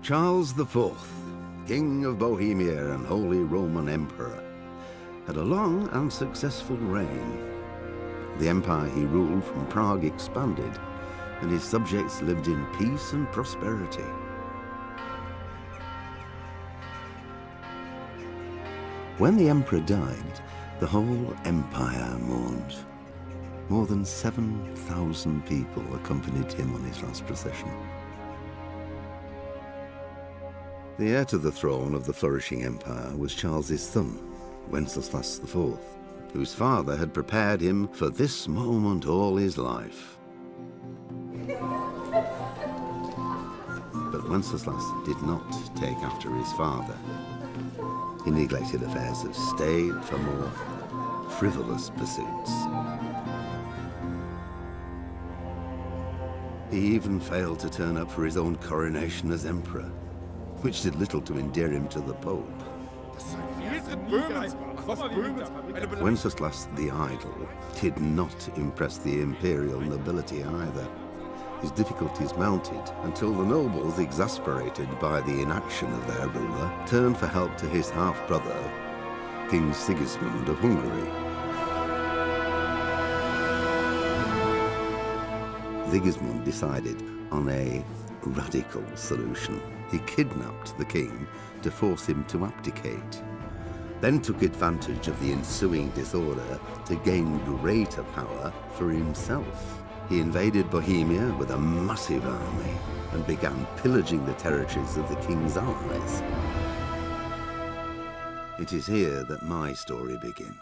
Charles IV, King of Bohemia and Holy Roman Emperor, had a long and successful reign. The empire he ruled from Prague expanded, and his subjects lived in peace and prosperity. When the emperor died, the whole empire mourned. More than 7,000 people accompanied him on his last procession. The heir to the throne of the flourishing empire was Charles's son, Wenceslas IV, whose father had prepared him for this moment all his life. But Wenceslas did not take after his father. He neglected affairs of state for more frivolous pursuits. He even failed to turn up for his own coronation as emperor, which did little to endear him to the Pope. Wenceslas the Idle did not impress the imperial nobility either. His difficulties mounted until the nobles, exasperated by the inaction of their ruler, turned for help to his half-brother, King Sigismund of Hungary. Sigismund decided on a radical solution. He kidnapped the king to force him to abdicate, then took advantage of the ensuing disorder to gain greater power for himself. He invaded Bohemia with a massive army and began pillaging the territories of the king's allies. It is here that my story begins.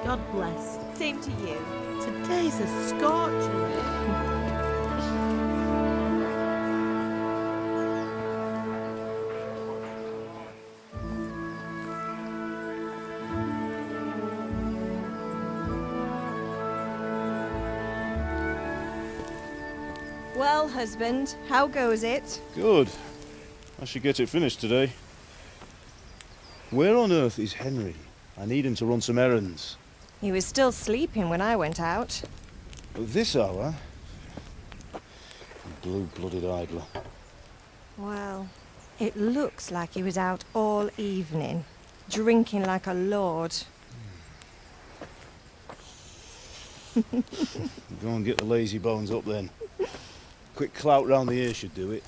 God bless. Same to you. Today's a scorcher. Well, husband, how goes it? Good. I should get it finished today. Where on earth is Henry? I need him to run some errands. He was still sleeping when I went out. At this hour? Blue-blooded idler. Well, it looks like he was out all evening, drinking like a lord. Go and get the lazy bones up then. Quick clout round the ear should do it.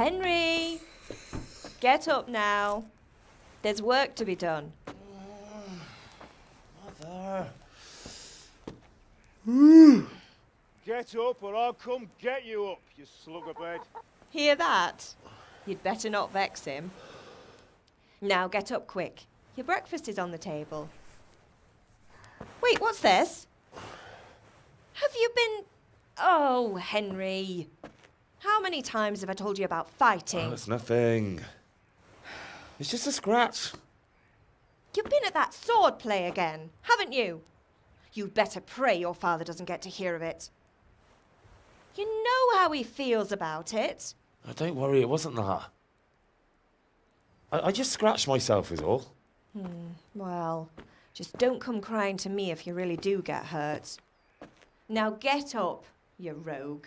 Henry! Get up now. There's work to be done. Mother. Get up or I'll come get you up, you slugabed. Hear that? You'd better not vex him. Now get up quick. Your breakfast is on the table. Wait, what's this? Have you been... Oh, Henry. How many times have I told you about fighting? Oh, it's nothing. It's just a scratch. You've been at that sword play again, haven't you? You'd better pray your father doesn't get to hear of it. You know how he feels about it. Oh, don't worry, it wasn't that. I just scratched myself is all. Well, just don't come crying to me if you really do get hurt. Now get up, you rogue.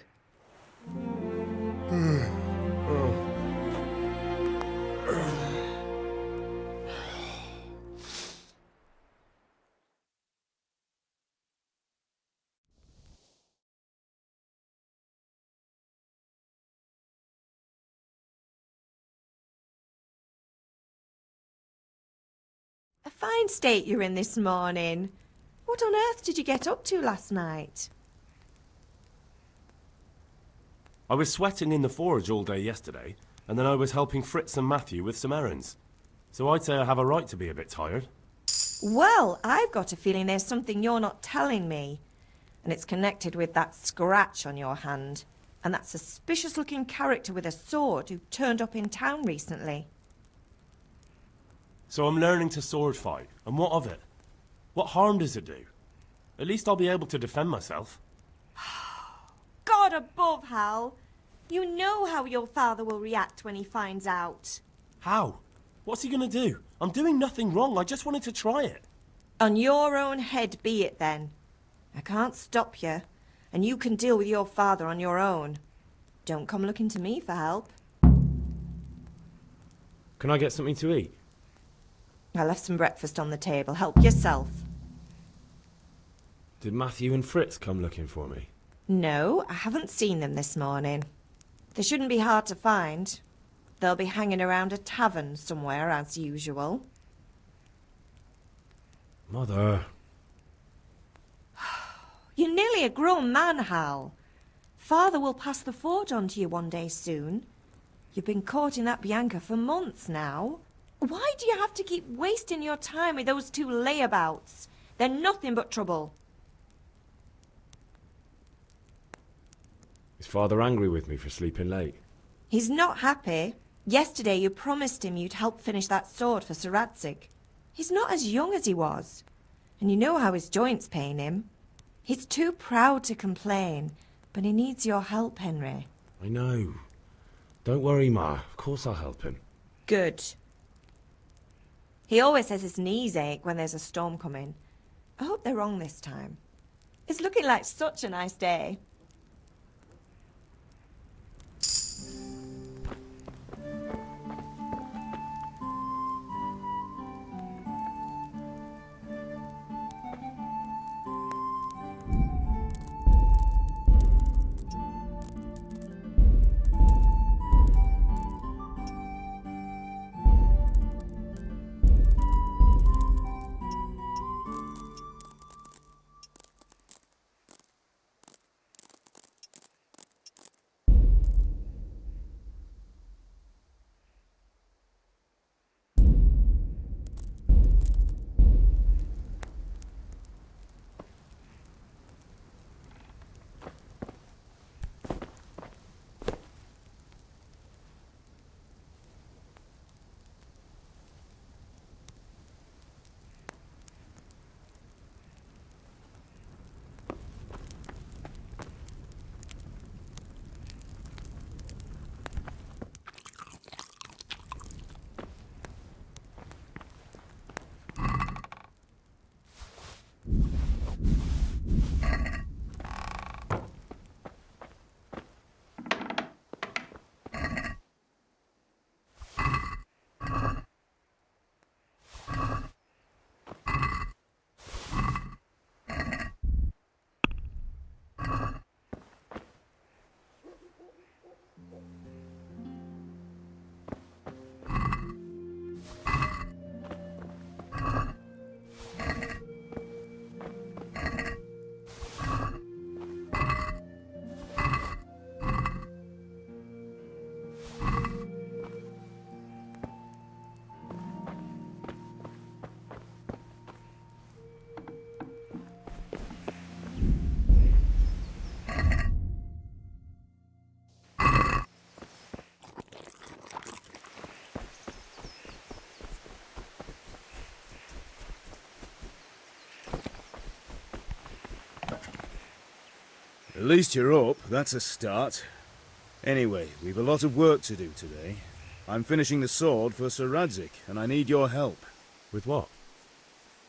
A fine state you're in this morning. What on earth did you get up to last night? I was sweating in the forge all day yesterday, and then I was helping Fritz and Matthew with some errands. So I'd say I have a right to be a bit tired. Well, I've got a feeling there's something you're not telling me. And it's connected with that scratch on your hand. And that suspicious-looking character with a sword who turned up in town recently. So I'm learning to sword fight, and what of it? What harm does it do? At least I'll be able to defend myself. God above, Hal. You know how your father will react when he finds out. How? What's he gonna do? I'm doing nothing wrong, I just wanted to try it. On your own head be it then. I can't stop you, and you can deal with your father on your own. Don't come looking to me for help. Can I get something to eat? I left some breakfast on the table. Help yourself. Did Matthew and Fritz come looking for me? No, I haven't seen them this morning. They shouldn't be hard to find. They'll be hanging around a tavern somewhere, as usual. Mother. You're nearly a grown man, Hal. Father will pass the forge on to you one day soon. You've been courting that Bianca for months now. Why do you have to keep wasting your time with those two layabouts? They're nothing but trouble. Is Father angry with me for sleeping late? He's not happy. Yesterday you promised him you'd help finish that sword for Sir Radzig. He's not as young as he was. And you know how his joints pain him. He's too proud to complain, but he needs your help, Henry. I know. Don't worry, Ma. Of course I'll help him. Good. He always says his knees ache when there's a storm coming. I hope they're wrong this time. It's looking like such a nice day. At least you're up, that's a start. Anyway, we've a lot of work to do today. I'm finishing the sword for Sir Radzig, and I need your help. With what?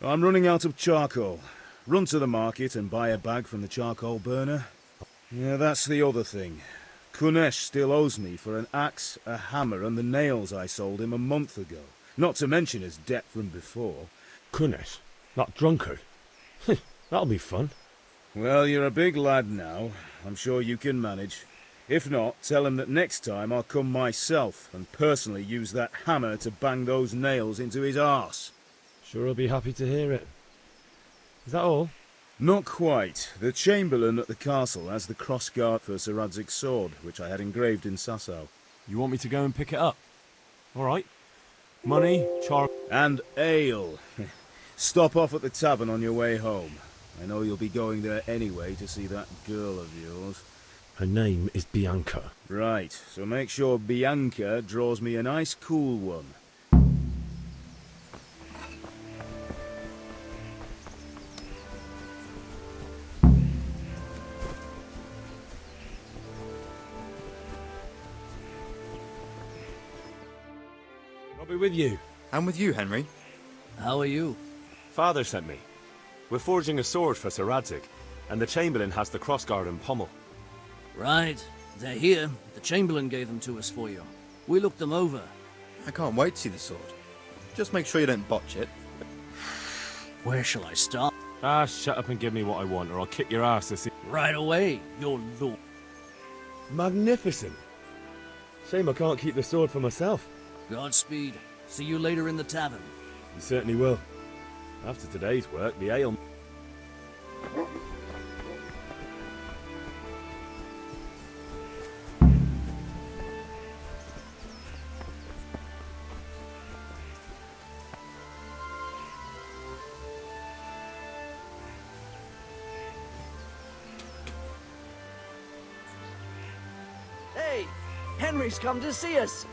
I'm running out of charcoal. Run to the market and buy a bag from the charcoal burner. Yeah, that's the other thing. Kunesh still owes me for an axe, a hammer, and the nails I sold him a month ago. Not to mention his debt from before. Kunesh? That drunkard? That'll be fun. Well, you're a big lad now. I'm sure you can manage. If not, tell him that next time I'll come myself and personally use that hammer to bang those nails into his arse. Sure I'll be happy to hear it. Is that all? Not quite. The Chamberlain at the castle has the crossguard for Sir Radzig's sword, which I had engraved in Sasau. You want me to go and pick it up? All right. Money, And ale. Stop off at the tavern on your way home. I know you'll be going there anyway to see that girl of yours. Her name is Bianca. Right, so make sure Bianca draws me a nice cool one. I'll be with you. I'm with you, Henry. How are you? Father sent me. We're forging a sword for Sir Radzig, and the Chamberlain has the crossguard and pommel. Right. They're here. The Chamberlain gave them to us for you. We looked them over. I can't wait to see the sword. Just make sure you don't botch it. Where shall I start? Ah, shut up and give me what I want, or I'll kick your ass this. Right away, your lord. Magnificent. Shame I can't keep the sword for myself. Godspeed. See you later in the tavern. You certainly will. After today's work, the ale... Hey! Henry's come to see us!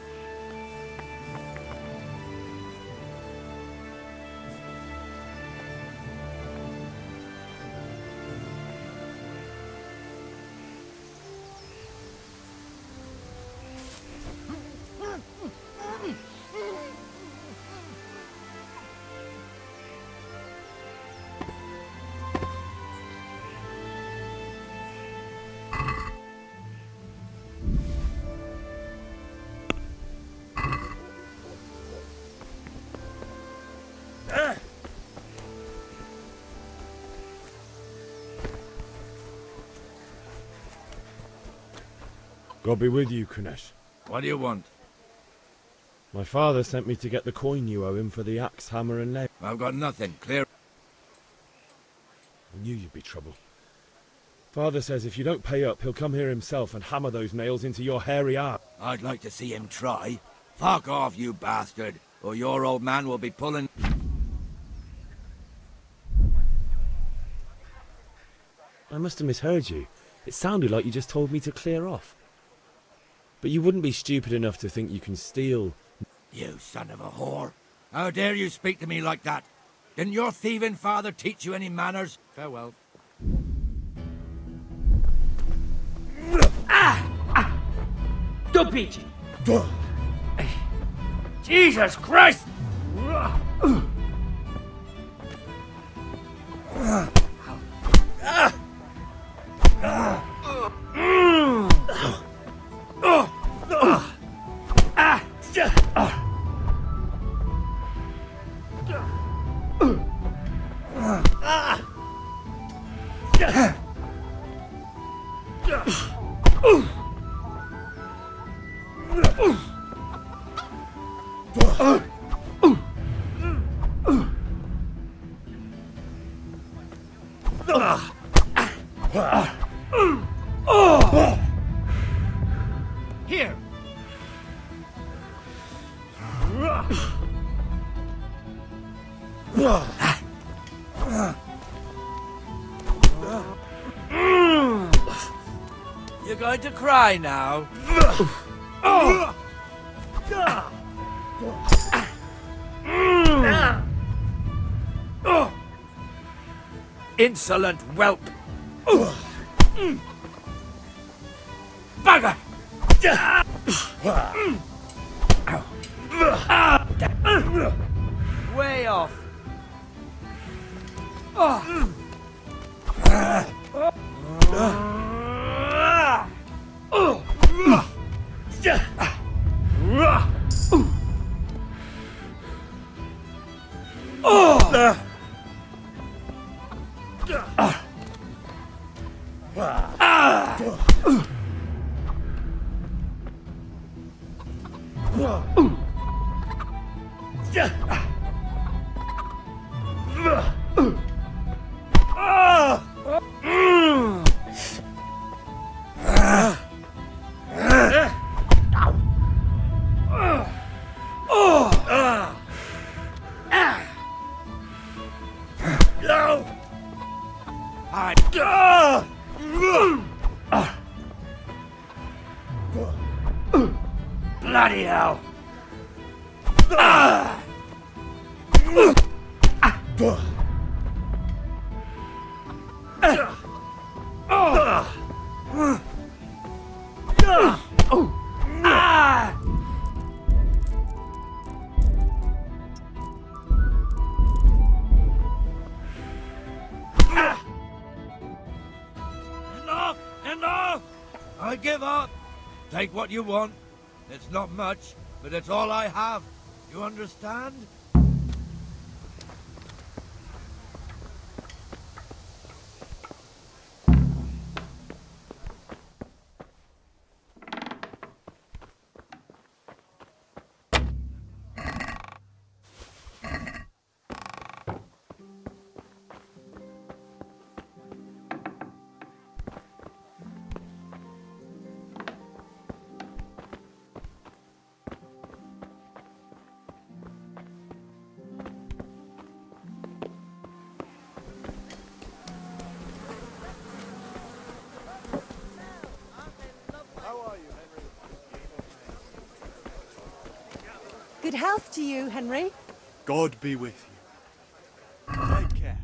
God be with you, Kunesh. What do you want? My father sent me to get the coin you owe him for the axe, hammer and nail. I've got nothing. Clear. I knew you'd be trouble. Father says if you don't pay up, he'll come here himself and hammer those nails into your hairy arm. I'd like to see him try. Fuck off, you bastard, or your old man will be pulling... I must have misheard you. It sounded like you just told me to clear off. But you wouldn't be stupid enough to think you can steal... You son of a whore. How dare you speak to me like that? Didn't your thieving father teach you any manners? Farewell. Don't beat you. Jesus Christ! Here! You're going to cry now. Insolent whelp! bugger! Way off. Bloody hell! Enough! Enough! I give up. Take what you want. It's not much, but it's all I have. You understand? Good health to you, Henry. God be with you. Take care.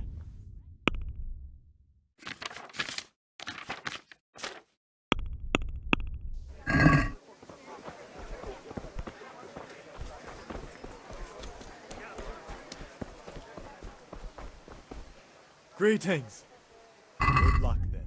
Greetings. Good luck then.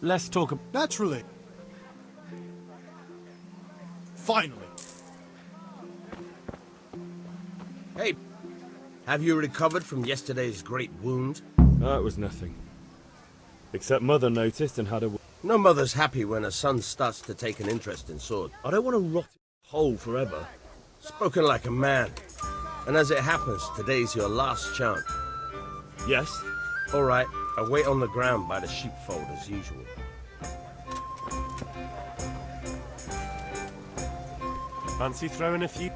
Let's talk Naturally. Finally. Hey, have you recovered from yesterday's great wound? That was nothing. Except Mother noticed and had a... No mother's happy when her son starts to take an interest in sword. I don't want to rot in a hole forever. Spoken like a man. And as it happens, today's your last chance. Yes? All right, I'll wait on the ground by the sheepfold as usual. Fancy throwing a few...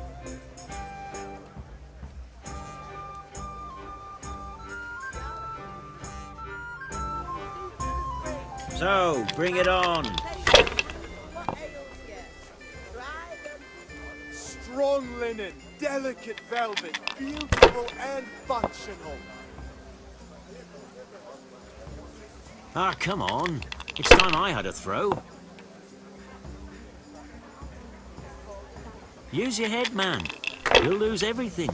So, bring it on. Strong linen, delicate velvet, beautiful and functional. Ah, come on. It's time I had a throw. Use your head, man. You'll lose everything.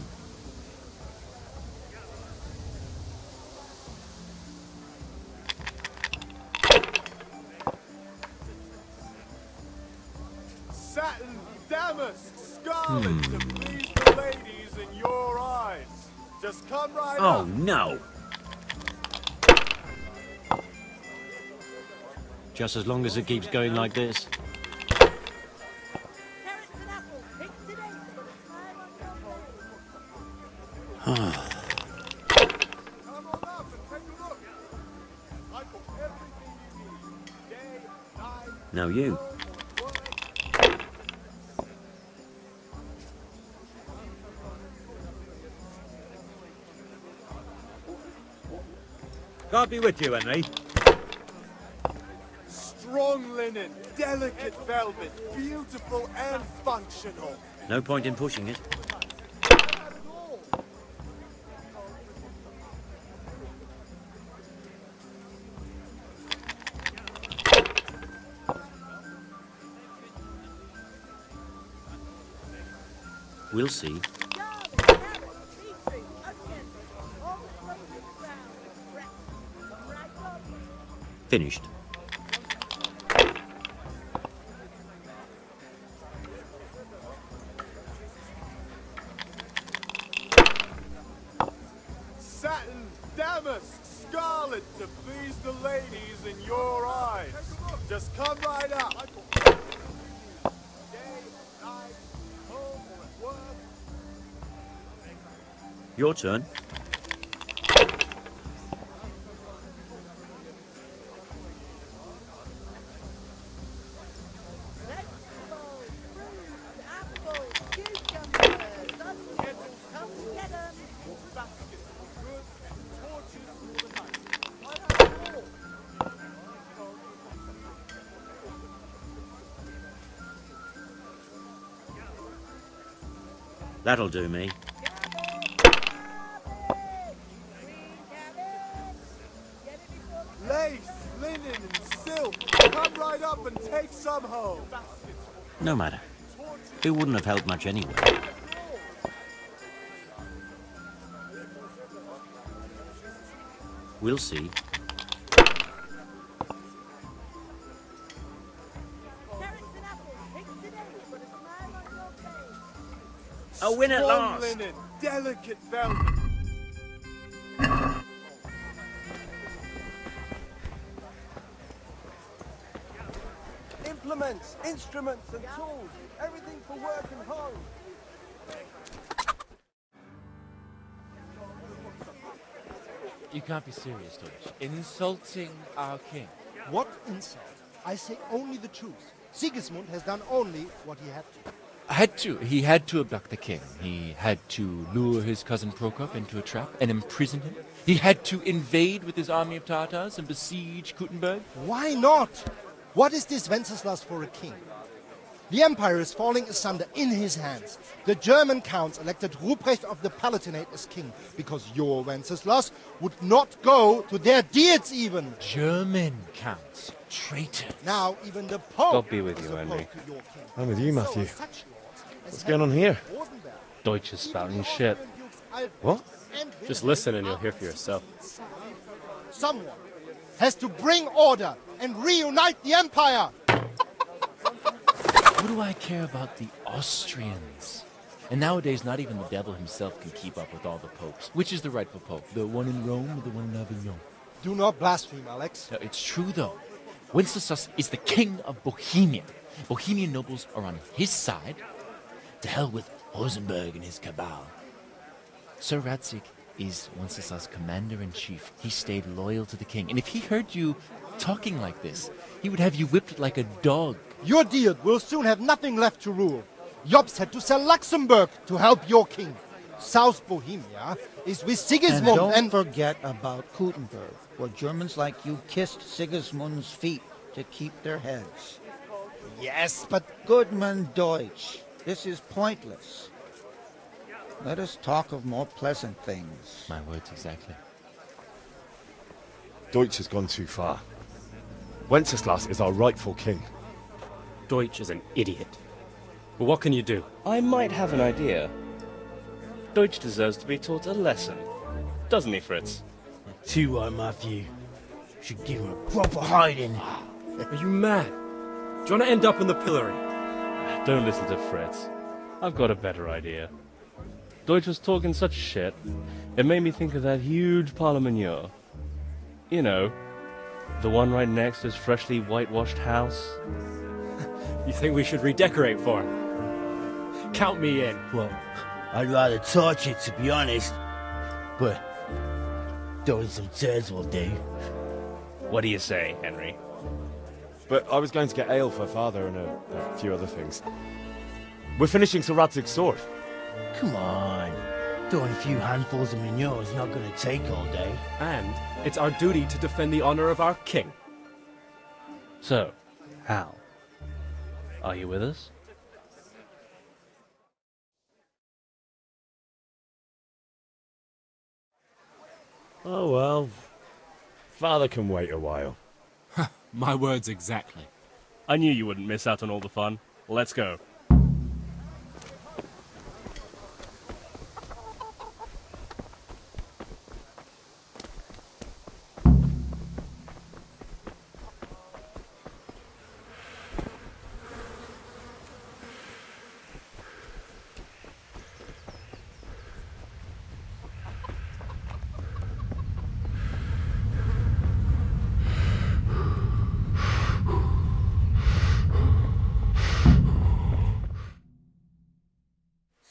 Satin, damask, scarlet to please the ladies in your eyes. Just come right Oh, up. no. Just as long as it keeps going like this. Carrots and apples, picked today. Now you. God be with you, Henry. Strong linen, delicate velvet, beautiful and functional. No point in pushing it. We'll see. Finished. Satin, damask, scarlet to please the ladies in your eyes. Just come right up. Day, night, home or at work. Your turn. That'll do me. Lace, linen, and silk. Come right up and take some home. No matter. It wouldn't have helped much anyway. We'll see. A win at Strong last! linen, delicate velvet. Implements, instruments, and tools. Everything for work and home. You can't be serious, Deutsch. Insulting our king. What insult? I say only the truth. Sigismund has done only what he had to. He had to abduct the king. He had to lure his cousin Prokop into a trap and imprison him. He had to invade with his army of Tatars and besiege Kuttenberg. Why not? What is this Wenceslas for a king? The empire is falling asunder in his hands. The German counts elected Ruprecht of the Palatinate as king because your Wenceslas would not go to their deeds even. German counts. Traitors. Now even the Pope. God be with you, Henry. I'm with you, Matthew. What's going on here? Deutsch is spouting shit. What? Just listen and you'll hear for yourself. Someone has to bring order and reunite the empire. What do I care about the Austrians? And nowadays, not even the devil himself can keep up with all the popes. Which is the rightful pope? The one in Rome or the one in Avignon? Do not blaspheme, Alex. No, it's true, though. Wenceslas is the king of Bohemia. Bohemian nobles are on his side. To hell with Rosenberg and his cabal. Sir Radzik is Wenceslas' commander-in-chief. He stayed loyal to the king. And if he heard you talking like this, he would have you whipped like a dog. Your deal will soon have nothing left to rule. Jobst had to sell Luxembourg to help your king. South Bohemia is with Sigismund and don't forget about Kuttenberg, where Germans like you kissed Sigismund's feet to keep their heads. Yes, but... Goodman Deutsch, this is pointless. Let us talk of more pleasant things. My words exactly. Deutsch has gone too far. Wenceslas is our rightful king. Deutsch is an idiot. But what can you do? I might have an idea. Deutsch deserves to be taught a lesson. Doesn't he, Fritz? Too right, Matthew. Should give him a proper hiding. Are you mad? Do you want to end up in the pillory? Don't listen to Fritz. I've got a better idea. Deutsch was talking such shit, it made me think of that huge parliament. You know, the one right next to his freshly whitewashed house. You think we should redecorate for him? Count me in. Well, I'd rather torch it, to be honest. But throwing some turds will do. What do you say, Henry? but I was going to get ale for Father and a few other things. We're finishing Sir Radzig's sword. Come on. Throwing a few handfuls of manure is not going to take all day. And it's our duty to defend the honor of our king. So, Hal, are you with us? Oh well. Father can wait a while. My words exactly. I knew you wouldn't miss out on all the fun. Let's go.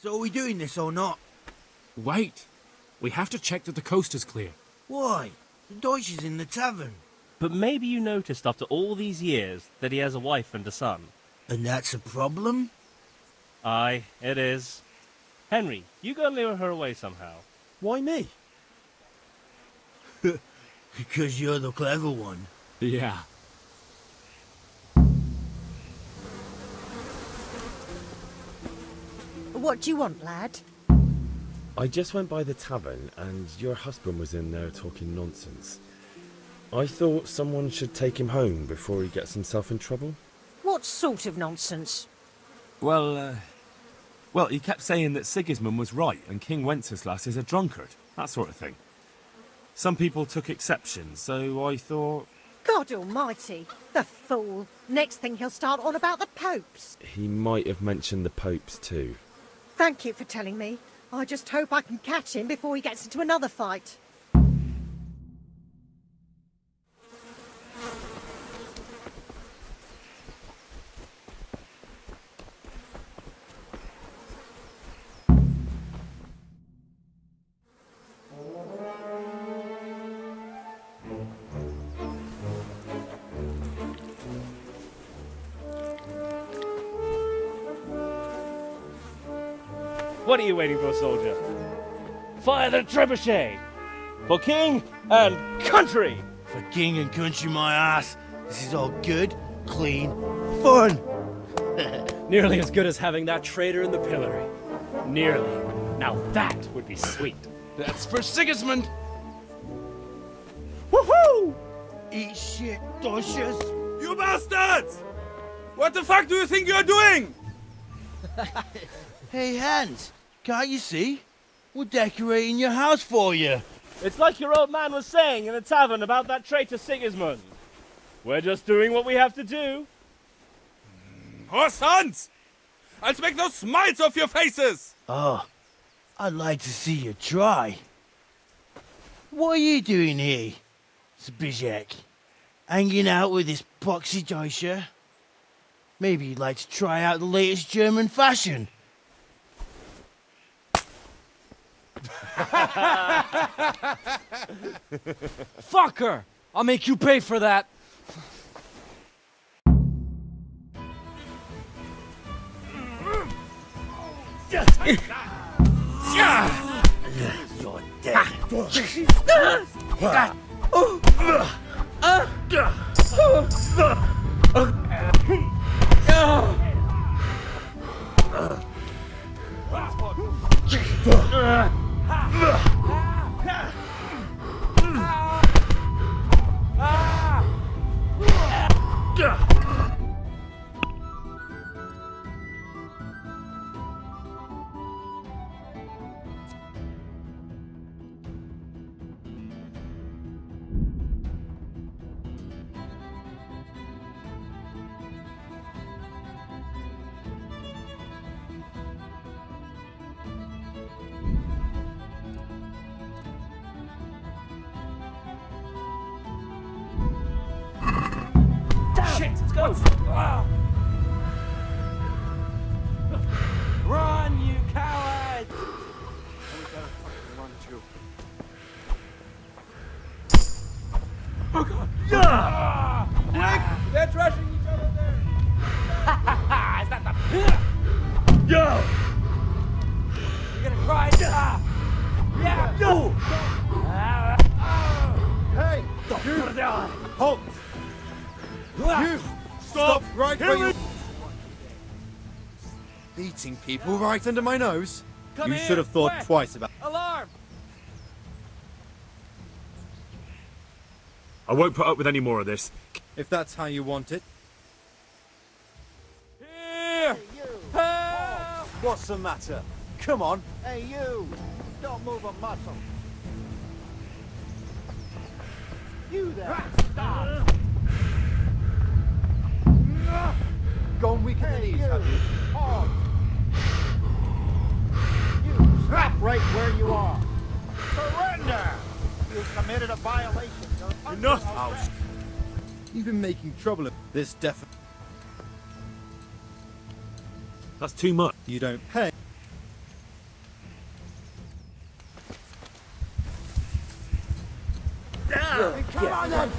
So are we doing this or not? Wait. We have to check that the coast is clear. Why? The Deutsch is in the tavern. But maybe you noticed after all these years that he has a wife and a son. And that's a problem? Aye, it is. Henry, you go and lure her away somehow. Why me? Because you're the clever one. Yeah. What do you want, lad? I just went by the tavern and your husband was in there talking nonsense. I thought someone should take him home before he gets himself in trouble. What sort of nonsense? Well, he kept saying that Sigismund was right and King Wenceslas is a drunkard, that sort of thing. Some people took exception, so I thought... God almighty, the fool. Next thing he'll start on about the popes. He might have mentioned the popes too. Thank you for telling me. I just hope I can catch him before he gets into another fight. What are you waiting for, soldier? Fire the trebuchet! For king and country! For king and country, my ass. This is all good, clean, fun. Nearly as good as having that traitor in the pillory. Nearly. Now that would be sweet. That's for Sigismund. Woohoo! Eat shit, Deutsches. You bastards! What the fuck do you think you're doing? Hey, Hans, can't you see? We're decorating your house for you. It's like your old man was saying in the tavern about that traitor Sigismund. We're just doing what we have to do. Oh, sons! I'll make those smiles off your faces! Oh, I'd like to see you try. What are you doing here, Zbyszek? Hanging out with this poxy Deutscher? Maybe you'd like to try out the latest German fashion. Fucker! I'll make you pay for that. You're dead. Shit, let's go! Run, you cowards! Oh god! Quick! They're trashing You stop right where you... Beating people right under my nose? You should have thought twice about... Alarm! I won't put up with any more of this. If that's how you want it. Here! What's the matter? Come on. Hey, you! Don't move a muscle. You there! Stop! Gone weak in the knees, have you? Halt! You stop right where you are. Surrender! You committed a violation. Enough! House. You've been making trouble. This definitely... That's too much. You don't pay. Come on then!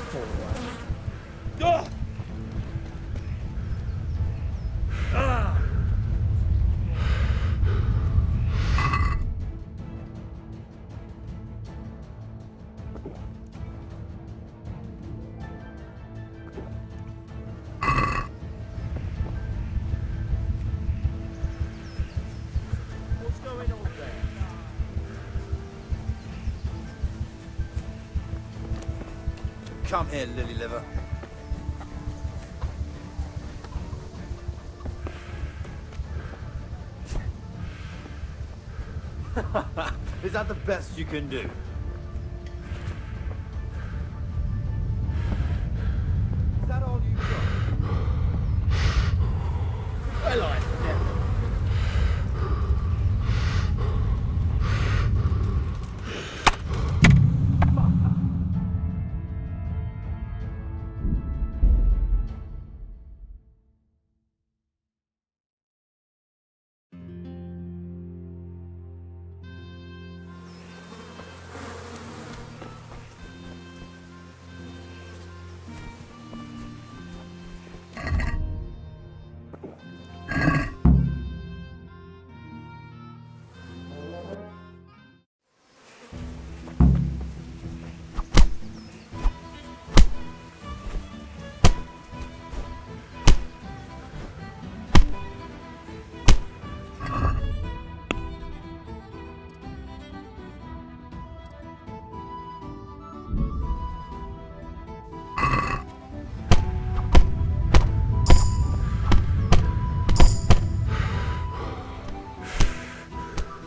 What's going on there? Come here, lily liver. Is that the best you can do? Is that all you've got? Well, I never.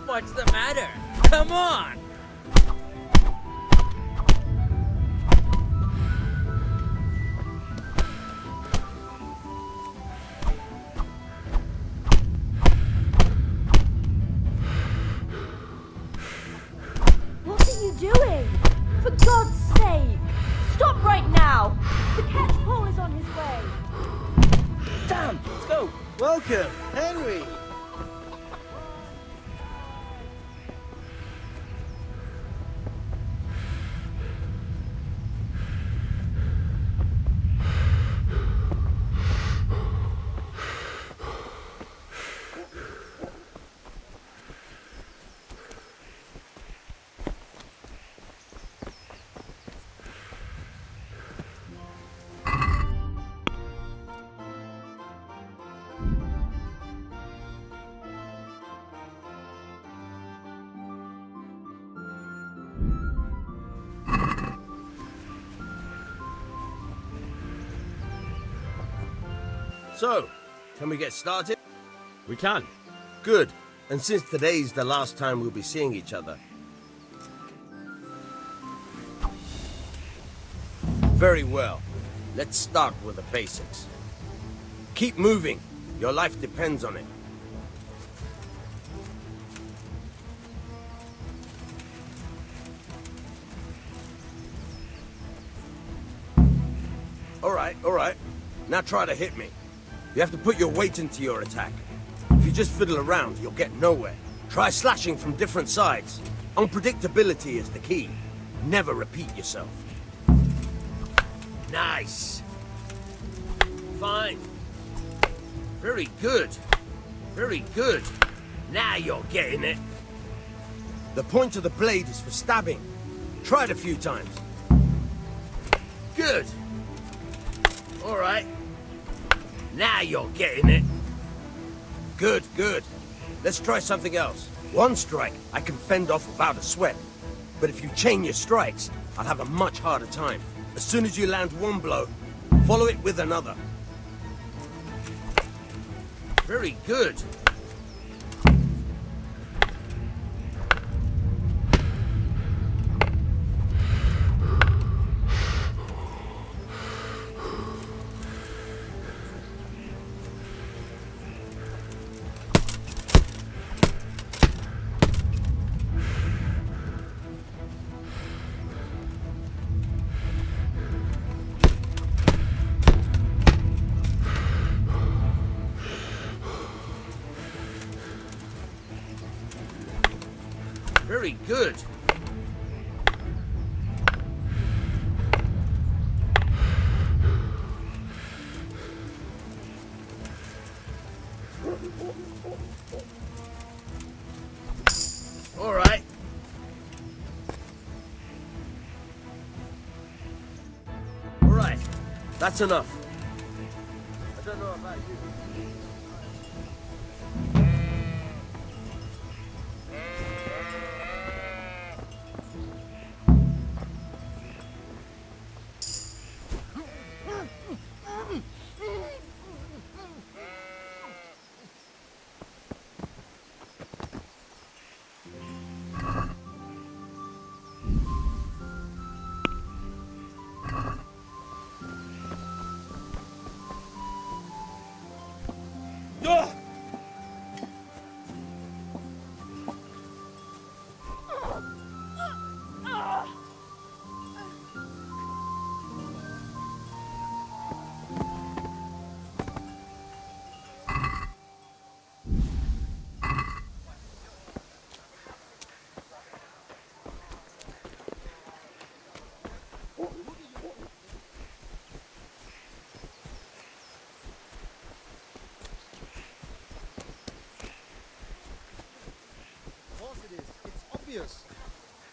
What's the matter? Come on! What are you doing? For God's sake! Stop right now! The catchpole is on his way! Damn! Let's go! Welcome, Henry! So, can we get started? We can. Good. And since today's the last time we'll be seeing each other. Very well. Let's start with the basics. Keep moving. Your life depends on it. All right. Now try to hit me. You have to put your weight into your attack. If you just fiddle around, you'll get nowhere. Try slashing from different sides. Unpredictability is the key. Never repeat yourself. Nice. Fine. Very good. Very good. Now you're getting it. The point of the blade is for stabbing. Try it a few times. Good. All right. Now you're getting it. Good, good. Let's try something else. One strike I can fend off without a sweat. But if you chain your strikes, I'll have a much harder time. As soon as you land one blow, follow it with another. Very good. Very good. All right. All right. That's enough. I don't know about you.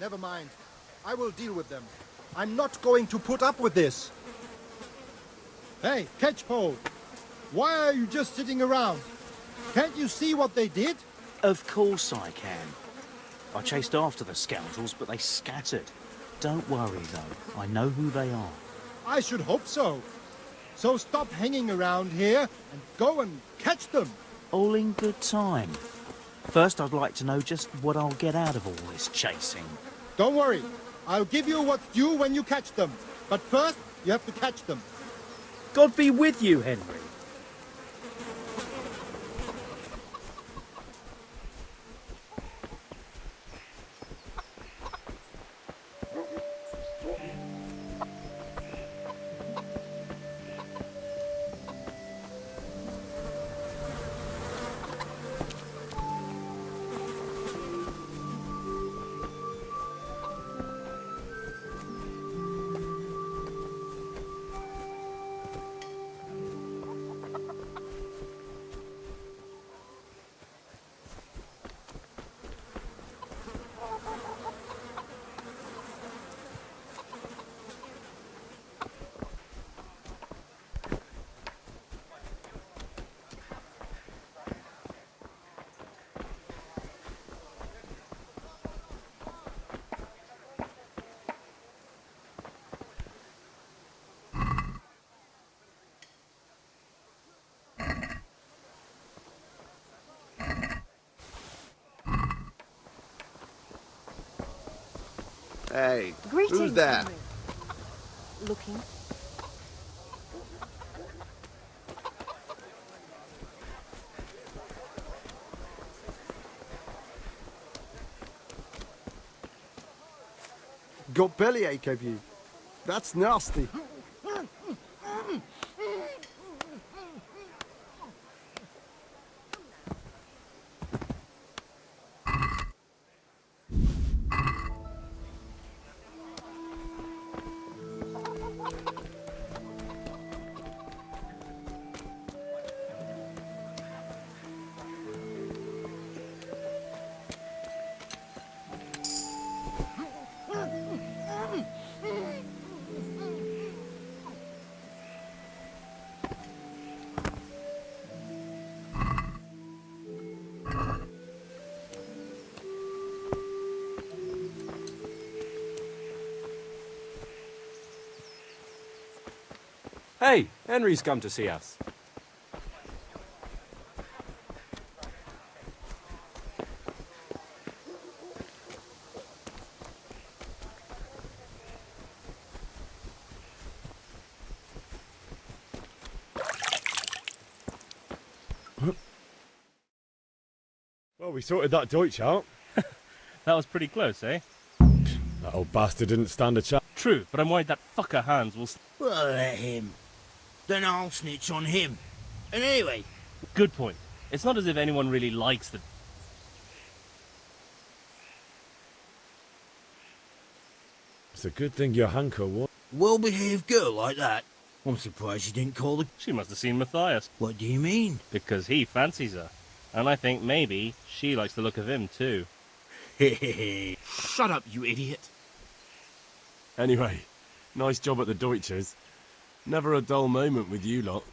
Never mind. I will deal with them. I'm not going to put up with this. Hey, Catchpole! Why are you just sitting around? Can't you see what they did? Of course I can. I chased after the scoundrels, but they scattered. Don't worry, though. I know who they are. I should hope so. So stop hanging around here and go and catch them. All in good time. First, I'd like to know just what I'll get out of all this chasing. Don't worry. I'll give you what's due when you catch them. But first, you have to catch them. God be with you, Henry. Hey, Greetings, who's there? Henry. Looking. Got bellyache, have you? That's nasty. Hey, Henry's come to see us. Well, we sorted that Deutsch out. That was pretty close, eh? That old bastard didn't stand a chance. True, but I'm worried that fucker Hans will... Well, let him. Then I'll snitch on him. And anyway... Good point. It's not as if anyone really likes the... It's a good thing your Hanko won. Well-behaved girl like that. I'm surprised you didn't call the... She must have seen Matthias. What do you mean? Because he fancies her. And I think maybe she likes the look of him too. Shut up, you idiot. Anyway, nice job at the Deutschers. Never a dull moment with you lot.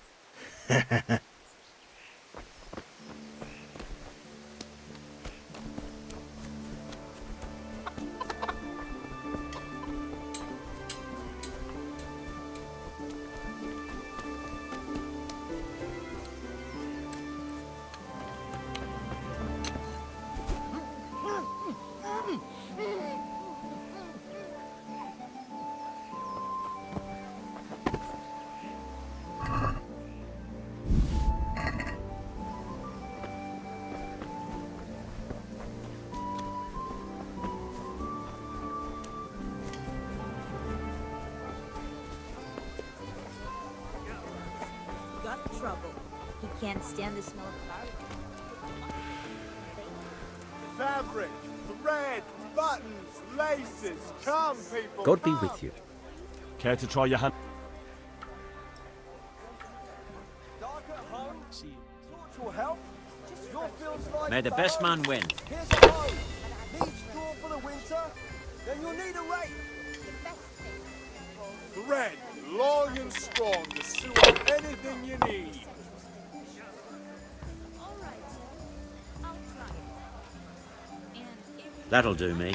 Got trouble. He can't stand the smell of garlic. Fabric, thread, buttons, laces. Come, people. God be come. with you. Care to try your hand? Dark at home. Torch will help. Your field's like May the best barrows. man win. Here's a hoe. Need straw for the winter? Then you'll need a rake. Thread, long and strong to sew up anything you need. That'll do me.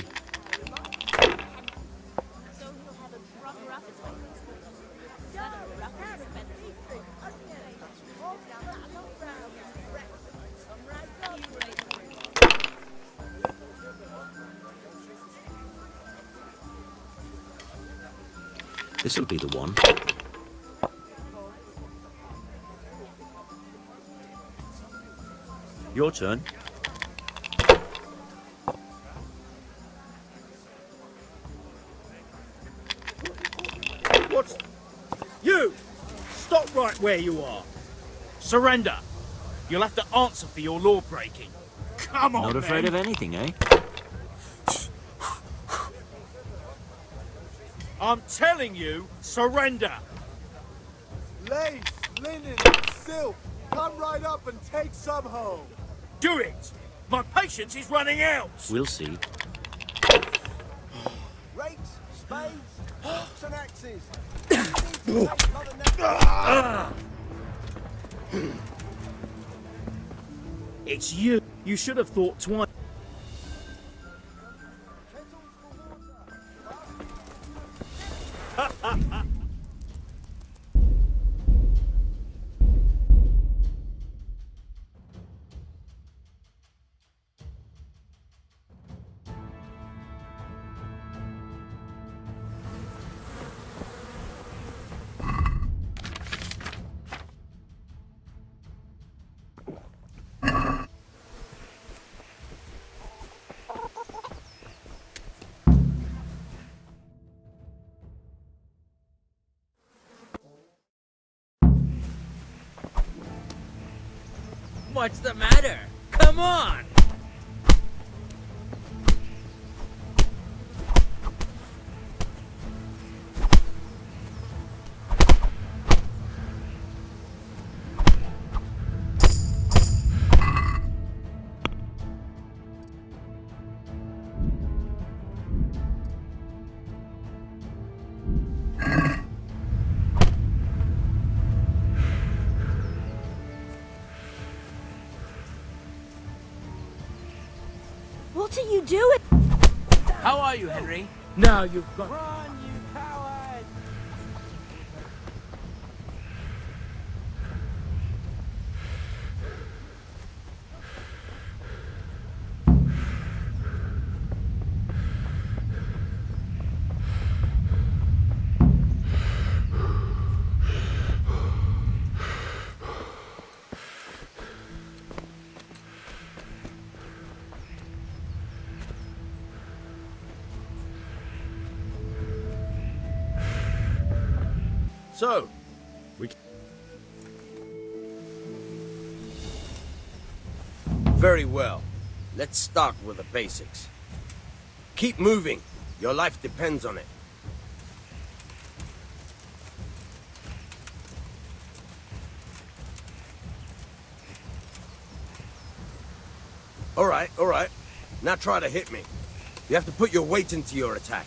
This'll be the one. Your turn. What's... You! Stop right where you are. Surrender. You'll have to answer for your law breaking. Come on, Not afraid then. of anything, eh? I'm telling you, surrender. Lace, linen, silk. Come right up and take some home. Do it. My patience is running out. We'll see. Rakes, spades, forks and axes. It's you. You should have thought twice. What's the matter? Come on! What are you doing? How are you, Henry? Now you've got... Run, you coward! So, we... Very well. Let's start with the basics. Keep moving. Your life depends on it. All right. Now try to hit me. You have to put your weight into your attack.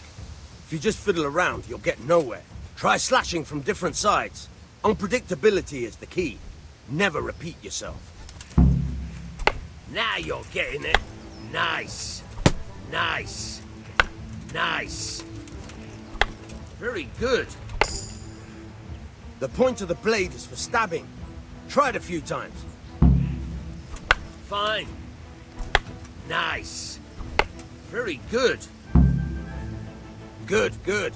If you just fiddle around, you'll get nowhere. Try slashing from different sides. Unpredictability is the key. Never repeat yourself. Now you're getting it. Nice. Nice. Nice. Very good. The point of the blade is for stabbing. Try it a few times. Fine. Nice. Very good. Good.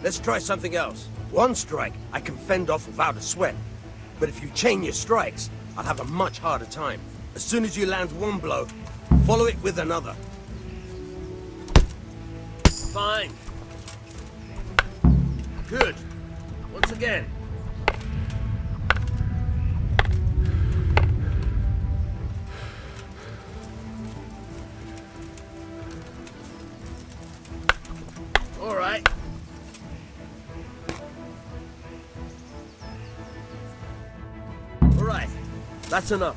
Let's try something else. One strike, I can fend off without a sweat. But if you chain your strikes, I'll have a much harder time. As soon as you land one blow, follow it with another. Fine. Good. Once again. All right. All right. That's enough.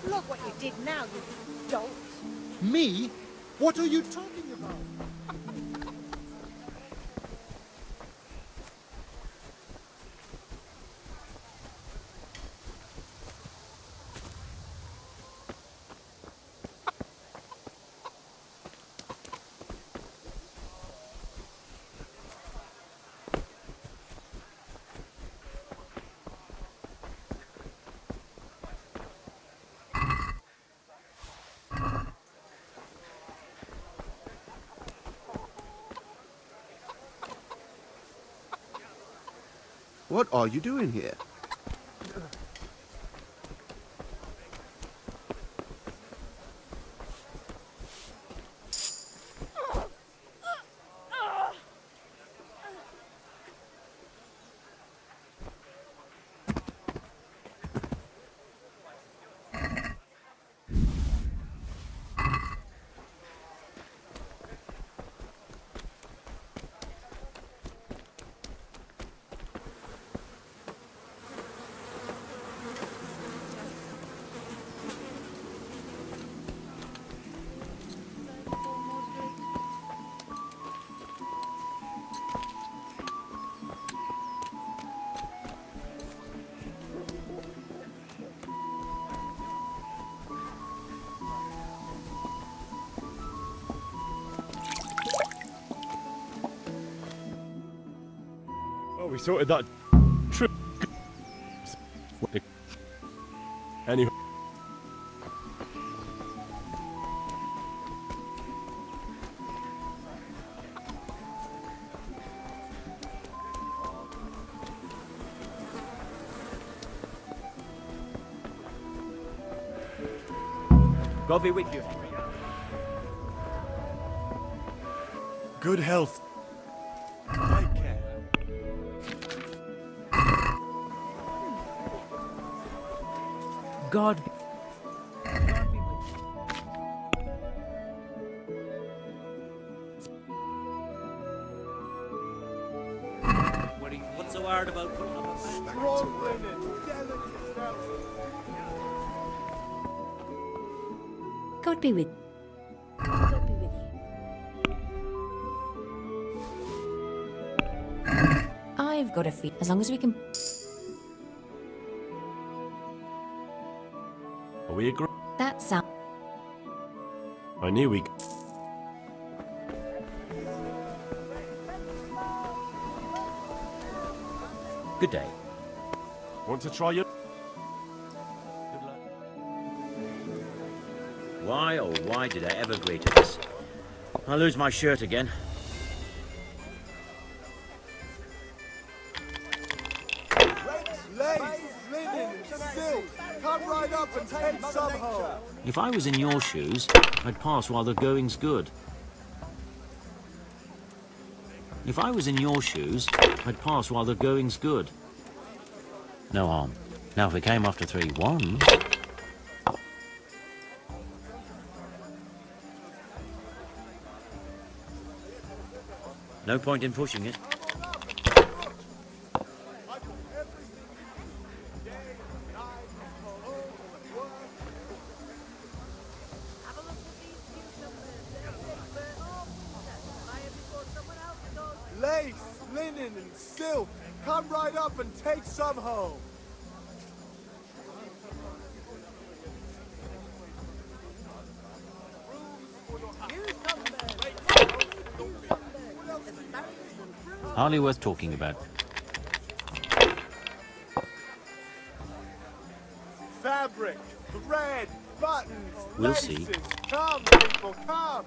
Look what you did now, you dolt. Me? What are you talking about? What are you doing here? Oh, we sorted that. True. Anyway. God be with you. Good health. Take care. God. What's so hard about putting up a back? Strong linen, delicate stuff. God be with. God be with you. I've got a feet. As long as we can. Are we agree? That sound. I knew we. Good day. Want to try your. Why, oh why did I ever agree to this? I'll lose my shirt again. Lace, linen, silk. Come right up and take some home. If I was in your shoes, I'd pass while the going's good. If I was in your shoes, I'd pass while the going's good. No harm. Now if we came after 3-1... No point in pushing it. Lace, linen, and silk. Come right up and take some home. Hardly worth talking about. Fabric, thread, buttons, We'll laces. see. Come, people, come.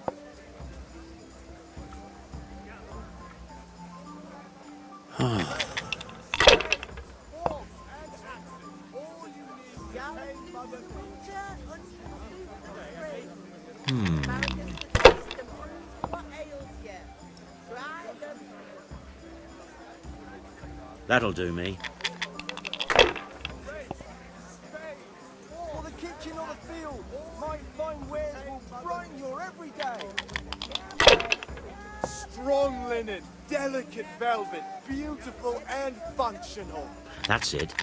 That'll do me. For the kitchen or the field, my fine wares will brighten your every day. Strong linen, delicate velvet, beautiful and functional. That's it.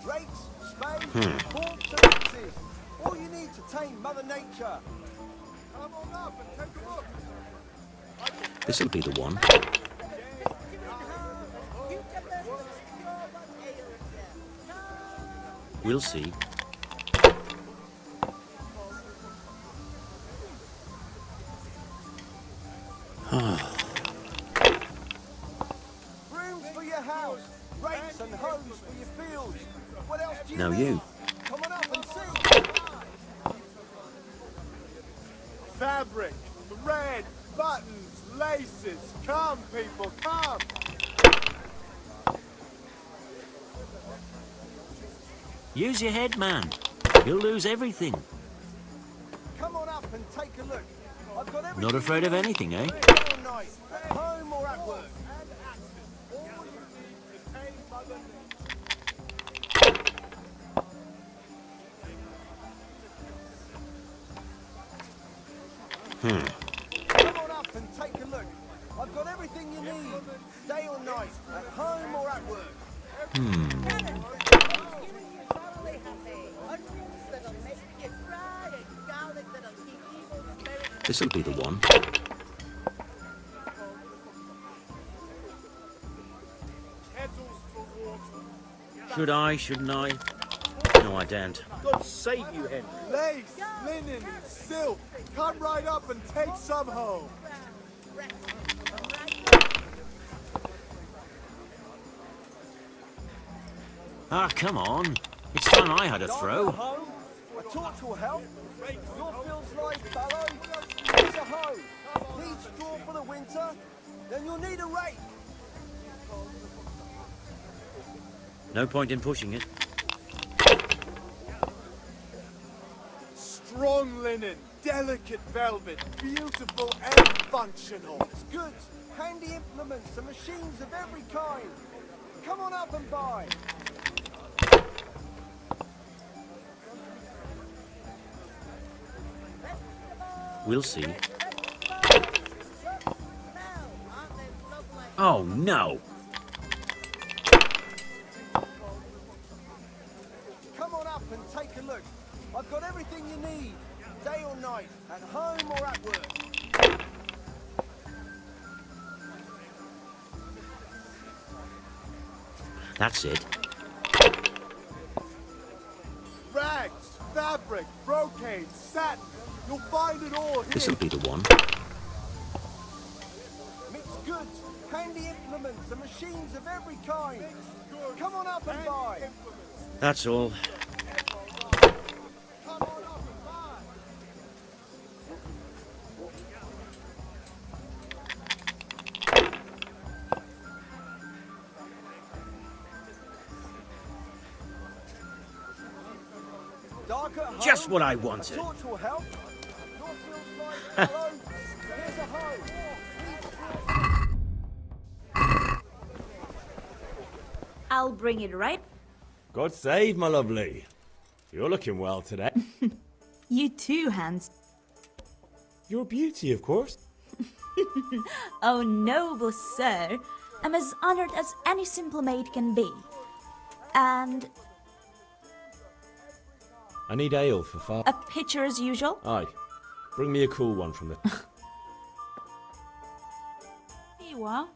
Rakes, spades, forks and axes. All you need to tame Mother Nature. Come on up and take a look. This'll be the one. We'll see. Brooms for your house, rakes and hoes for your fields. What else do you Now need? you. Come on up and see. Fabric, thread, buttons, laces. Come, people, come. Use your head, man. You'll lose everything. Come on up and take a look. I've got everything. Not afraid of anything, eh? Day or night, at home or at work. Come on up and take a look. I've got everything you need. Day or night, at home or at work. This'll be the one. Should I? Shouldn't I? No, I daren't. God save you, Henry. Lace, linen, silk. Come right up and take some home. Ah, come on. It's time I had a throw. A torch will help. Your fields lie fallow. Here's a hoe. Need straw for the winter? Then you'll need a rake. No point in pushing it. Strong linen, delicate velvet, beautiful and functional. It's goods, handy implements and machines of every kind. Come on up and buy. We'll see. Oh, no. Come on up and take a look. I've got everything you need. Day or night, at home or at work. That's it. Rags, fabric, brocade, satin. You'll find it all here. This'll be the one. Mixed goods, goods, handy implements, and machines of every kind. Come on up and buy. That's all. Just what I wanted. I'll bring it right. God save, my lovely. You're looking well today. You too, Hans. Your beauty, of course. Oh, noble sir. I'm as honored as any simple maid can be. And I need ale for far. a pitcher as usual. Aye. Bring me a cool one from the... Here you are.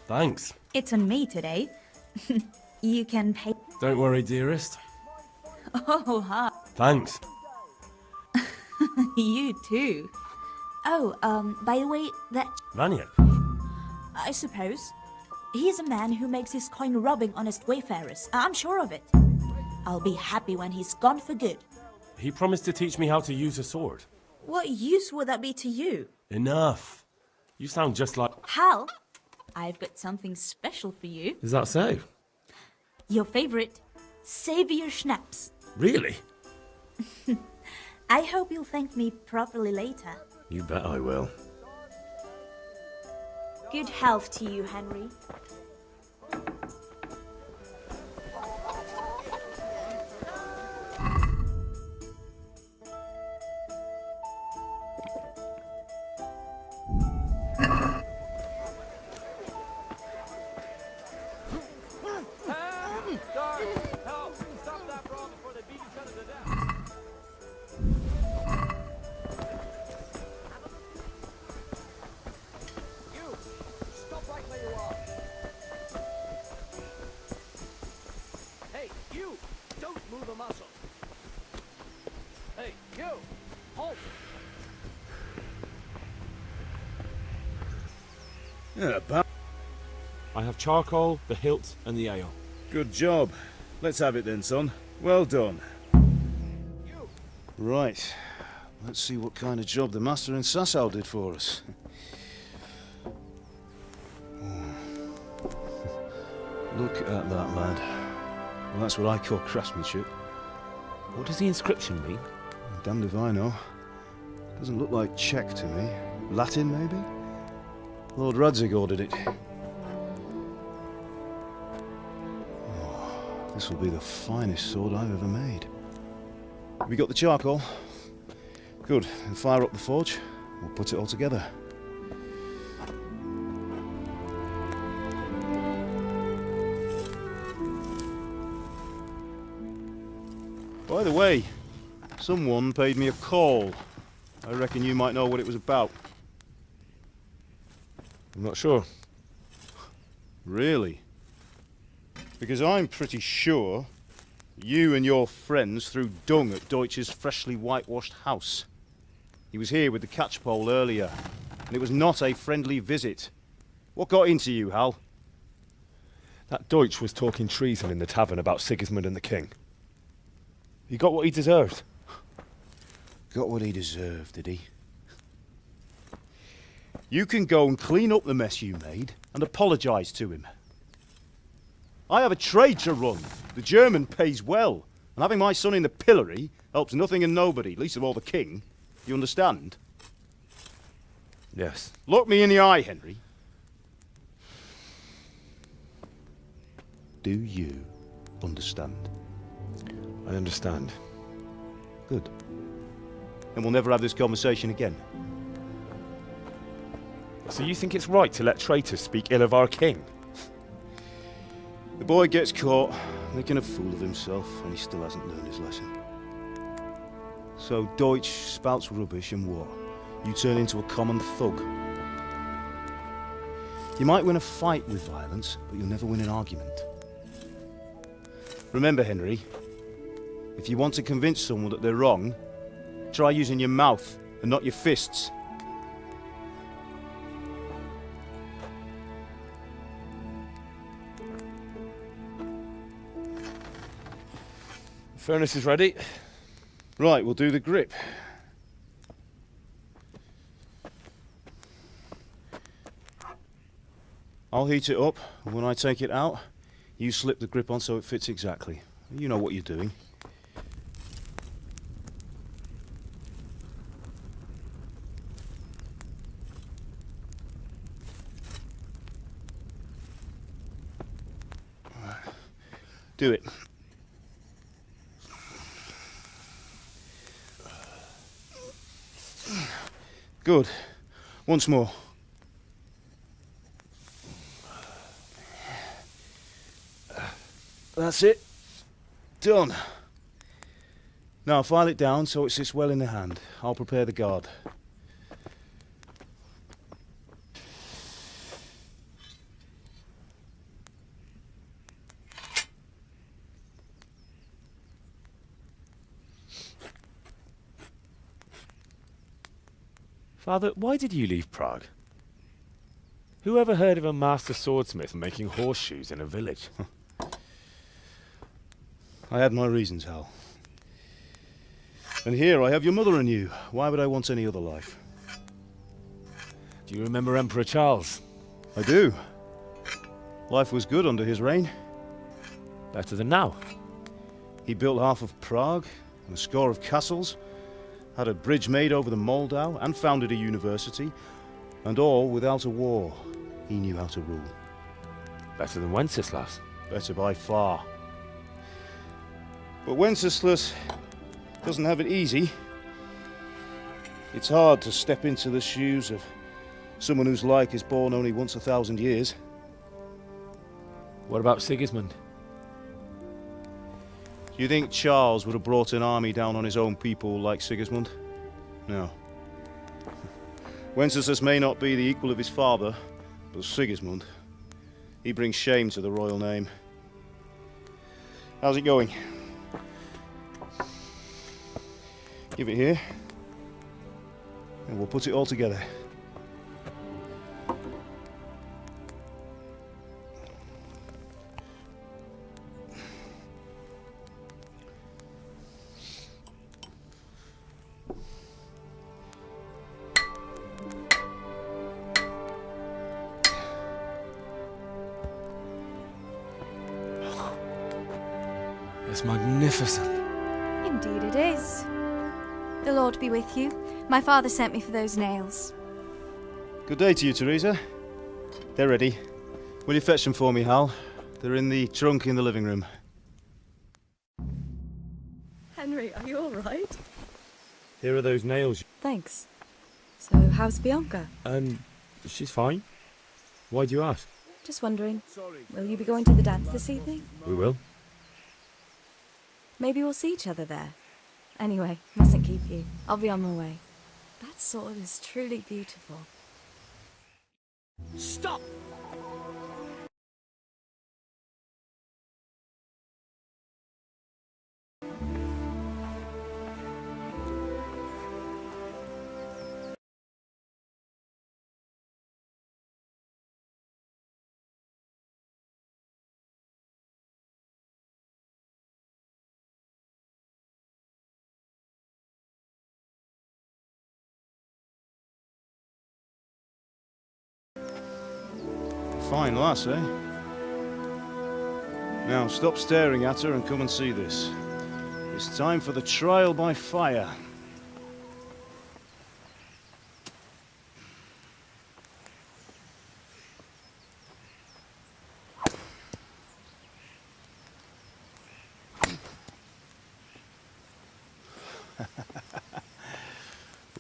Thanks. It's on me today. You can pay. Don't worry, dearest. Oh, hi. Thanks. You too. Oh, by the way, that... Vanya. I suppose. He's a man who makes his coin robbing honest wayfarers. I'm sure of it. I'll be happy when he's gone for good. He promised to teach me how to use a sword. What use would that be to you? Enough. You sound just like... Hal, I've got something special for you. Is that so? Your favorite, Savior Schnapps. Really? I hope you'll thank me properly later. You bet I will. Good health to you, Henry. Hey, you! Don't move a muscle. Hey, you! Halt! Yeah, pal. I have charcoal, the hilt, and the ale. Good job. Let's have it then, son. Well done. Right. Let's see what kind of job the master in Sasau did for us. Look at that, lad. Well, that's what I call craftsmanship. What does the inscription mean? Damned if I know. Doesn't look like Czech to me. Latin, maybe? Lord Radzig ordered it. Oh, this will be the finest sword I've ever made. Have you got the charcoal? Good. Then fire up the forge. We'll put it all together. By the way, someone paid me a call. I reckon you might know what it was about. I'm not sure. Really? Because I'm pretty sure you and your friends threw dung at Deutsch's freshly whitewashed house. He was here with the catchpole earlier, and it was not a friendly visit. What got into you, Hal? That Deutsch was talking treason in the tavern about Sigismund and the king. He got what he deserved. Got what he deserved, did he? You can go and clean up the mess you made and apologise to him. I have a trade to run. The German pays well, and having my son in the pillory helps nothing and nobody, least of all the king. You understand? Yes. Look me in the eye, Henry. Do you understand? I understand. Good. Then we'll never have this conversation again. So you think it's right to let traitors speak ill of our king? The boy gets caught, making a fool of himself, and he still hasn't learned his lesson. So Deutsch spouts rubbish, and what? You turn into a common thug. You might win a fight with violence, but you'll never win an argument. Remember, Henry, if you want to convince someone that they're wrong, try using your mouth and not your fists. Furnace is ready. Right, we'll do the grip. I'll heat it up, and when I take it out, you slip the grip on so it fits exactly. You know what you're doing. Do it. Good. Once more. That's it. Done. Now file it down so it sits well in the hand. I'll prepare the guard. Father, why did you leave Prague? Who ever heard of a master swordsmith making horseshoes in a village? I had my reasons, Hal. And here I have your mother and you. Why would I want any other life? Do you remember Emperor Charles? I do. Life was good under his reign. Better than now. He built half of Prague and a score of castles, had a bridge made over the Moldau, and founded a university, and all without a war. He knew how to rule. Better than Wenceslas. Better by far. But Wenceslas doesn't have it easy. It's hard to step into the shoes of someone whose like is born only once 1,000 years. What about Sigismund? Do you think Charles would have brought an army down on his own people like Sigismund? No. Wenceslas may not be the equal of his father, but Sigismund, he brings shame to the royal name. How's it going? Give it here, and we'll put it all together. It's magnificent. Indeed it is. The Lord be with you. My father sent me for those nails. Good day to you, Teresa. They're ready. Will you fetch them for me, Hal? They're in the trunk in the living room. Henry, are you all right? Here are those nails. Thanks. So, how's Bianca? She's fine. Why do you ask? Just wondering. Will you be going to the dance this evening? We will. Maybe we'll see each other there. Anyway, mustn't keep you. I'll be on my way. That sword is truly beautiful. Stop! Fine lass, eh? Now stop staring at her and come and see this. It's time for the trial by fire.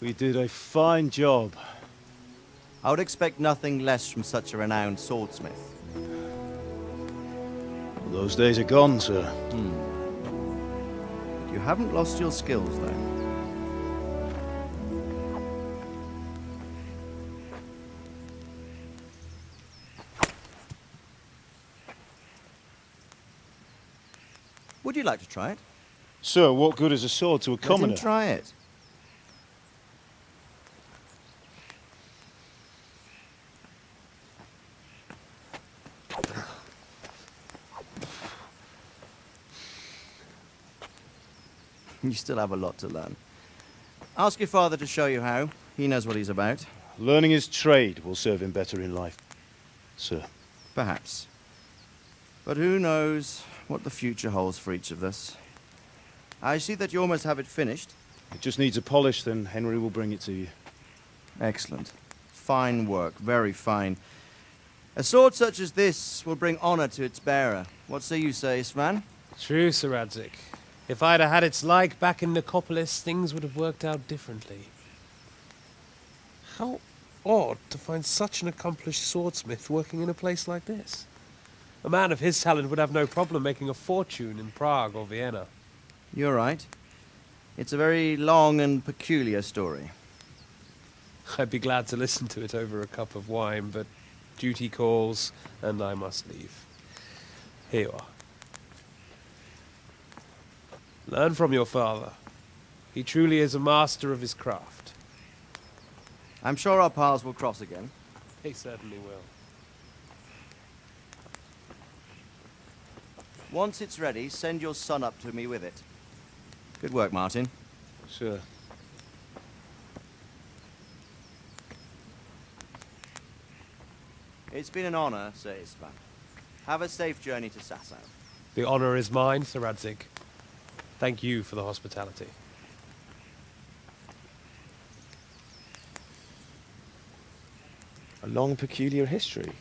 We did a fine job. I would expect nothing less from such a renowned swordsmith. Well, those days are gone, sir. You haven't lost your skills, though. Would you like to try it? Sir, what good is a sword to a commoner? Let him try it. You still have a lot to learn. Ask your father to show you how. He knows what he's about. Learning his trade will serve him better in life, sir. Perhaps. But who knows what the future holds for each of us. I see that you almost have it finished. It just needs a polish, then Henry will bring it to you. Excellent. Fine work, very fine. A sword such as this will bring honor to its bearer. What say you, Svan? True, Sir Radzig. If I'd have had its like back in Nicopolis, things would have worked out differently. How odd to find such an accomplished swordsmith working in a place like this. A man of his talent would have no problem making a fortune in Prague or Vienna. You're right. It's a very long and peculiar story. I'd be glad to listen to it over a cup of wine, but duty calls, and I must leave. Here you are. Learn from your father. He truly is a master of his craft. I'm sure our paths will cross again. He certainly will. Once it's ready, send your son up to me with it. Good work, Martin. Sure. It's been an honor, Sir Istvan. Have a safe journey to Sasau. The honor is mine, Sir Radzig. Thank you for the hospitality. A long, peculiar history.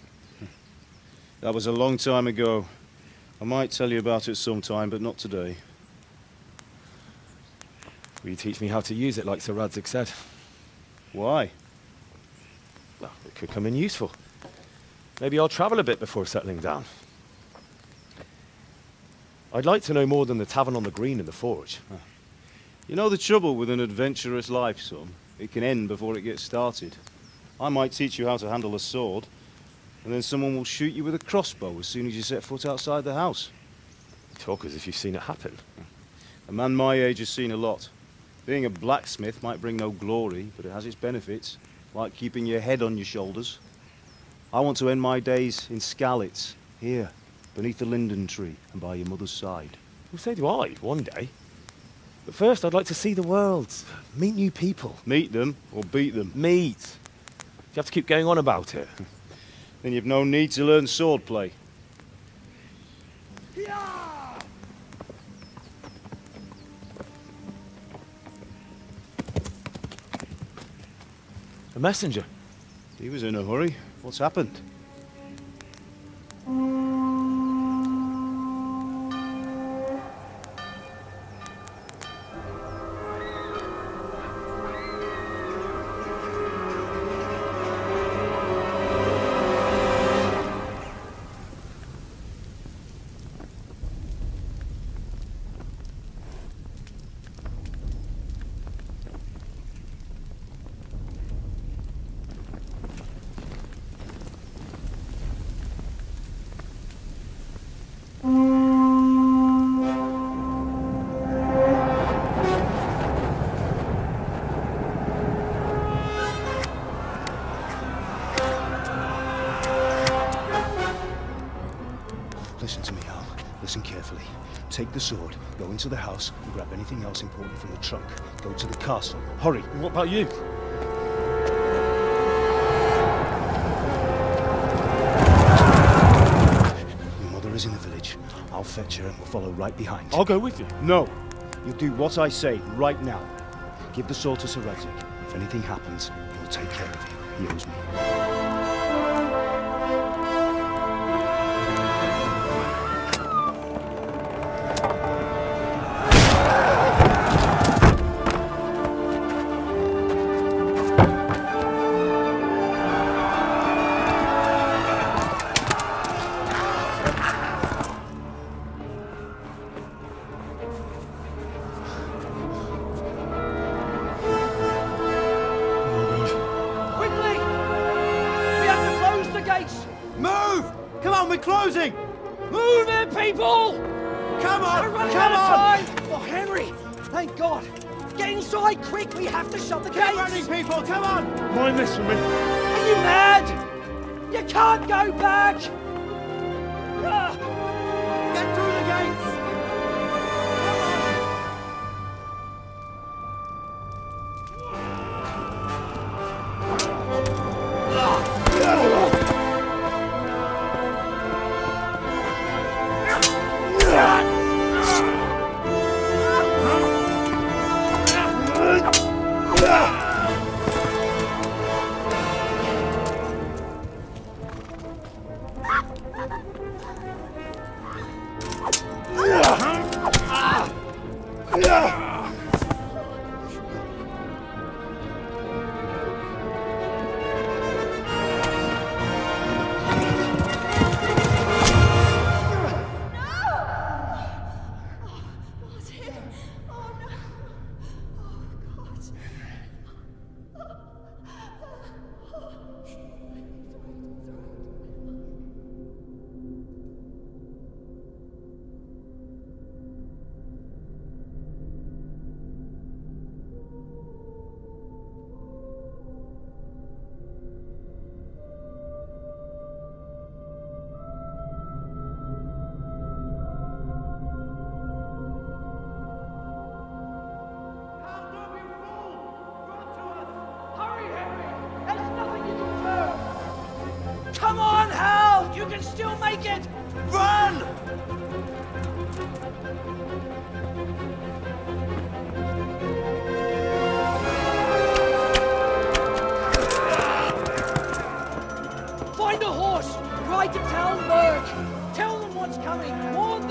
That was a long time ago. I might tell you about it sometime, but not today. Will you teach me how to use it, like Sir Radzig said? Why? Well, it could come in useful. Maybe I'll travel a bit before settling down. I'd like to know more than the tavern on the green and the forge. You know the trouble with an adventurous life, son? It can end before it gets started. I might teach you how to handle a sword, and then someone will shoot you with a crossbow as soon as you set foot outside the house. You talk as if you've seen it happen. A man my age has seen a lot. Being a blacksmith might bring no glory, but it has its benefits, like keeping your head on your shoulders. I want to end my days in Skalitz, here, beneath the linden tree and by your mother's side. Well, so do I, one day. But first, I'd like to see the world, meet new people. Meet them or beat them? Meet. You have to keep going on about it. Then you've no need to learn swordplay. A messenger. He was in a hurry. What's happened? Listen to me, Al. Listen carefully. Take the sword, go into the house, and grab anything else important from the trunk. Go to the castle. Hurry. And what about you? Your mother is in the village. I'll fetch her and we'll follow right behind. I'll go with you. No. You'll do what I say right now. Give the sword to Sir Radzig. If anything happens, he'll take care of you. He owes me. Closing! Move it, people! Come on! We're running out of time! Oh, Henry! Thank God! Get inside, quick! We have to shut the gates! Get running, people! Come on! Mind this for me. Are you mad? You can't go back! Get through the gates!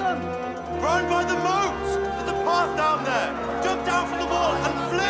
them! Thrown by the moat! There's a path down there! Jump down from the wall and flee!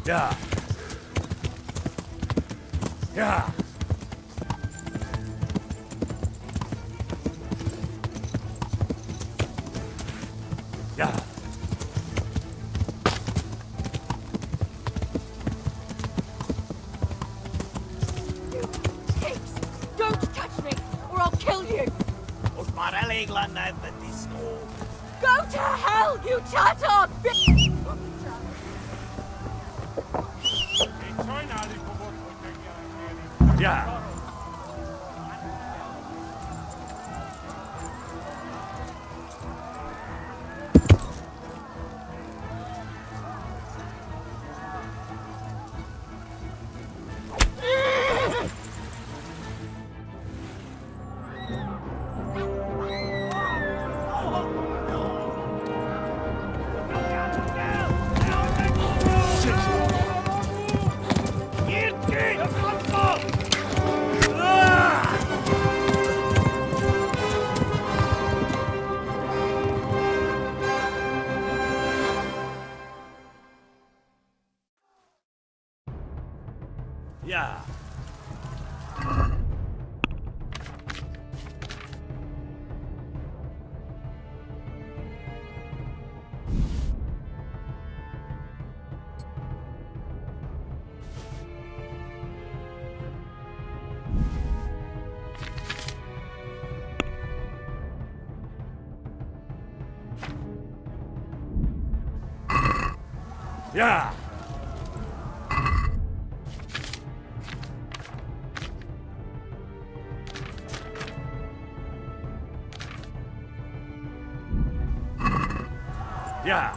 Yeah. Yeah. Yeah. Don't touch me, or I'll kill you! Go to hell, you tatter bitch! Yeah. Yeah. Yeah. Yeah.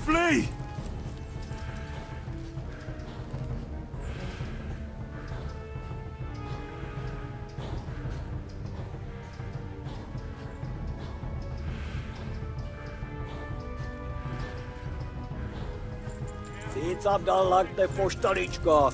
Flee! Szétszám dallag, te fostanicska!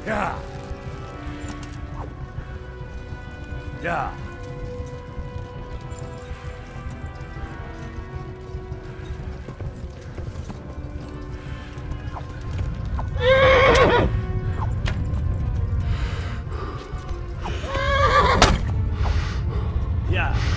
Yeah. Yeah. Yeah.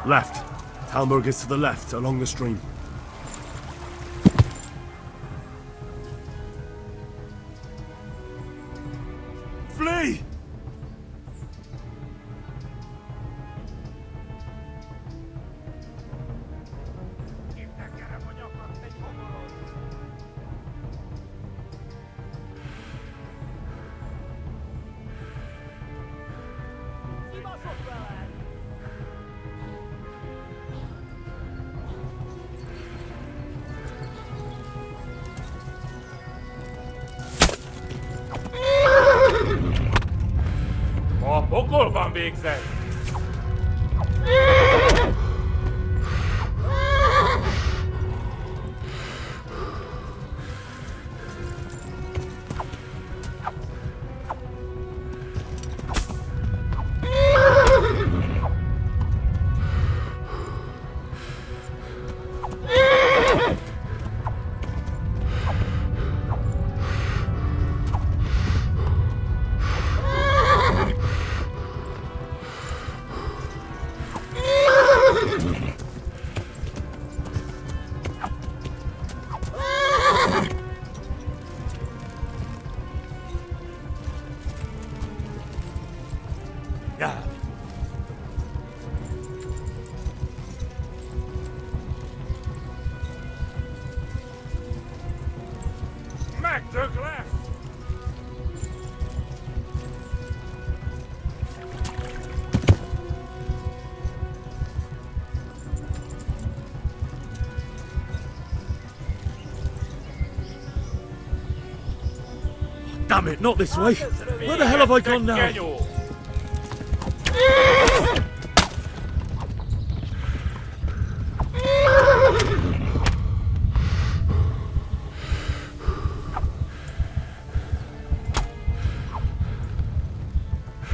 Left. Talmberg is to the left, along the stream. Flee! Okol van végzel! Smack the glass! Damn it, not this way! Where the hell have I gone now?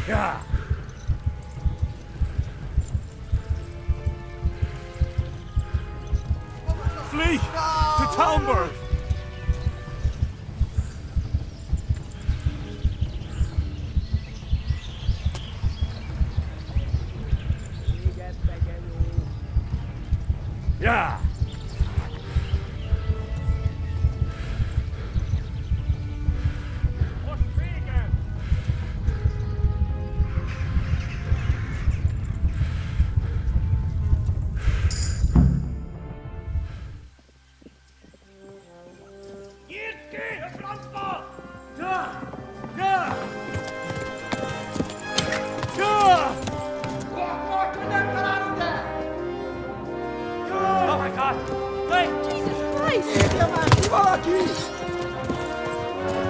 Yeah. Flee! To Talmberg! Yeah. Oh my God! Wait! Jesus Christ!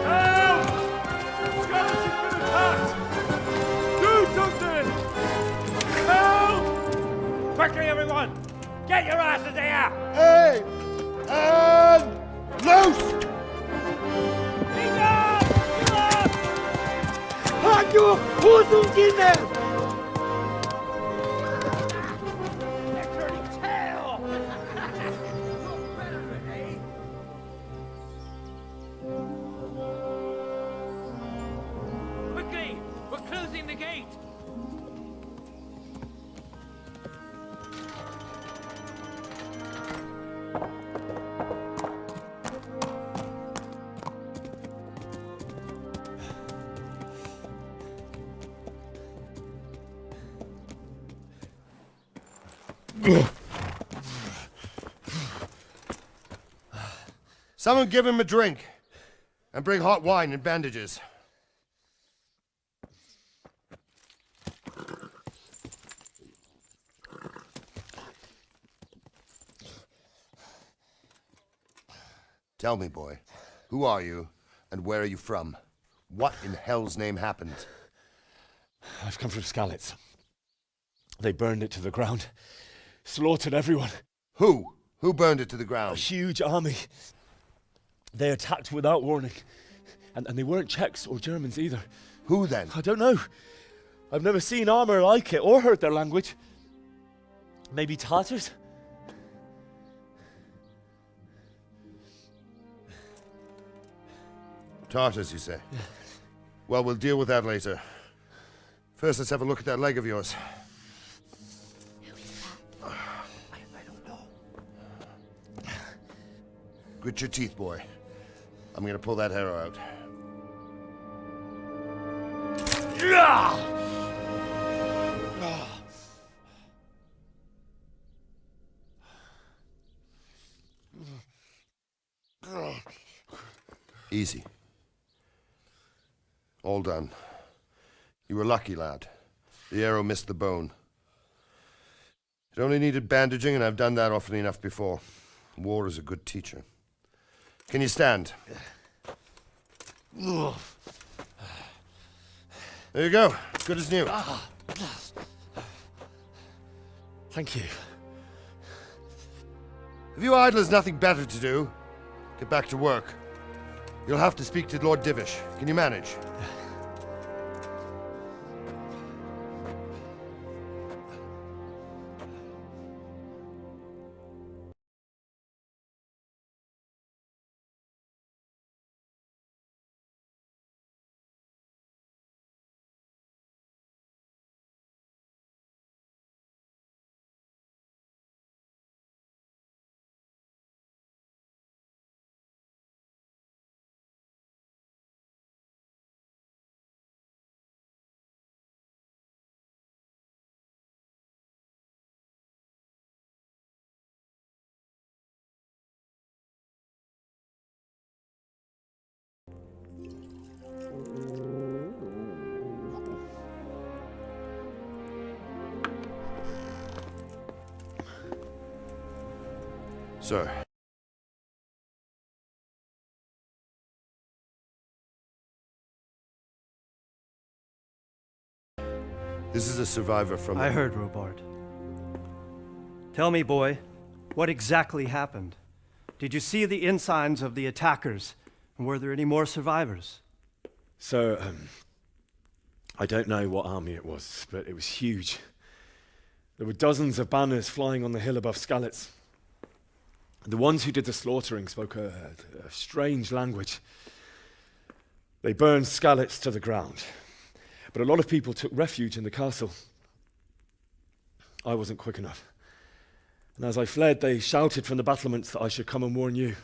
Help! Skeleton's been attacked! Do something! Help! Quickly, everyone! Get your asses here! Hey! And loose! Hanyo! Huzun gine! Quickly! We're closing the gate! Someone give him a drink. And bring hot wine and bandages. Tell me, boy, who are you and where are you from? What in hell's name happened? I've come from Skalitz. They burned it to the ground. Slaughtered everyone. Who? Who burned it to the ground? A huge army. They attacked without warning. And they weren't Czechs or Germans either. Who then? I don't know. I've never seen armor like it or heard their language. Maybe Tatars? Tartars, you say? Yeah. Well, we'll deal with that later. First, let's have a look at that leg of yours. Grit your teeth, boy. I'm gonna pull that arrow out. Easy. All done. You were lucky, lad. The arrow missed the bone. It only needed bandaging, and I've done that often enough before. War is a good teacher. Can you stand? There you go. Good as new. Thank you. If you idlers nothing better to do, get back to work. You'll have to speak to Lord Divish. Can you manage? Sir. This is a survivor from... I heard, Robard. Tell me, boy, what exactly happened? Did you see the ensigns of the attackers? And were there any more survivors? So, I don't know what army it was, but it was huge. There were dozens of banners flying on the hill above Skalitz. The ones who did the slaughtering spoke a strange language. They burned Skalitz to the ground, but a lot of people took refuge in the castle. I wasn't quick enough. And as I fled, they shouted from the battlements that I should come and warn you.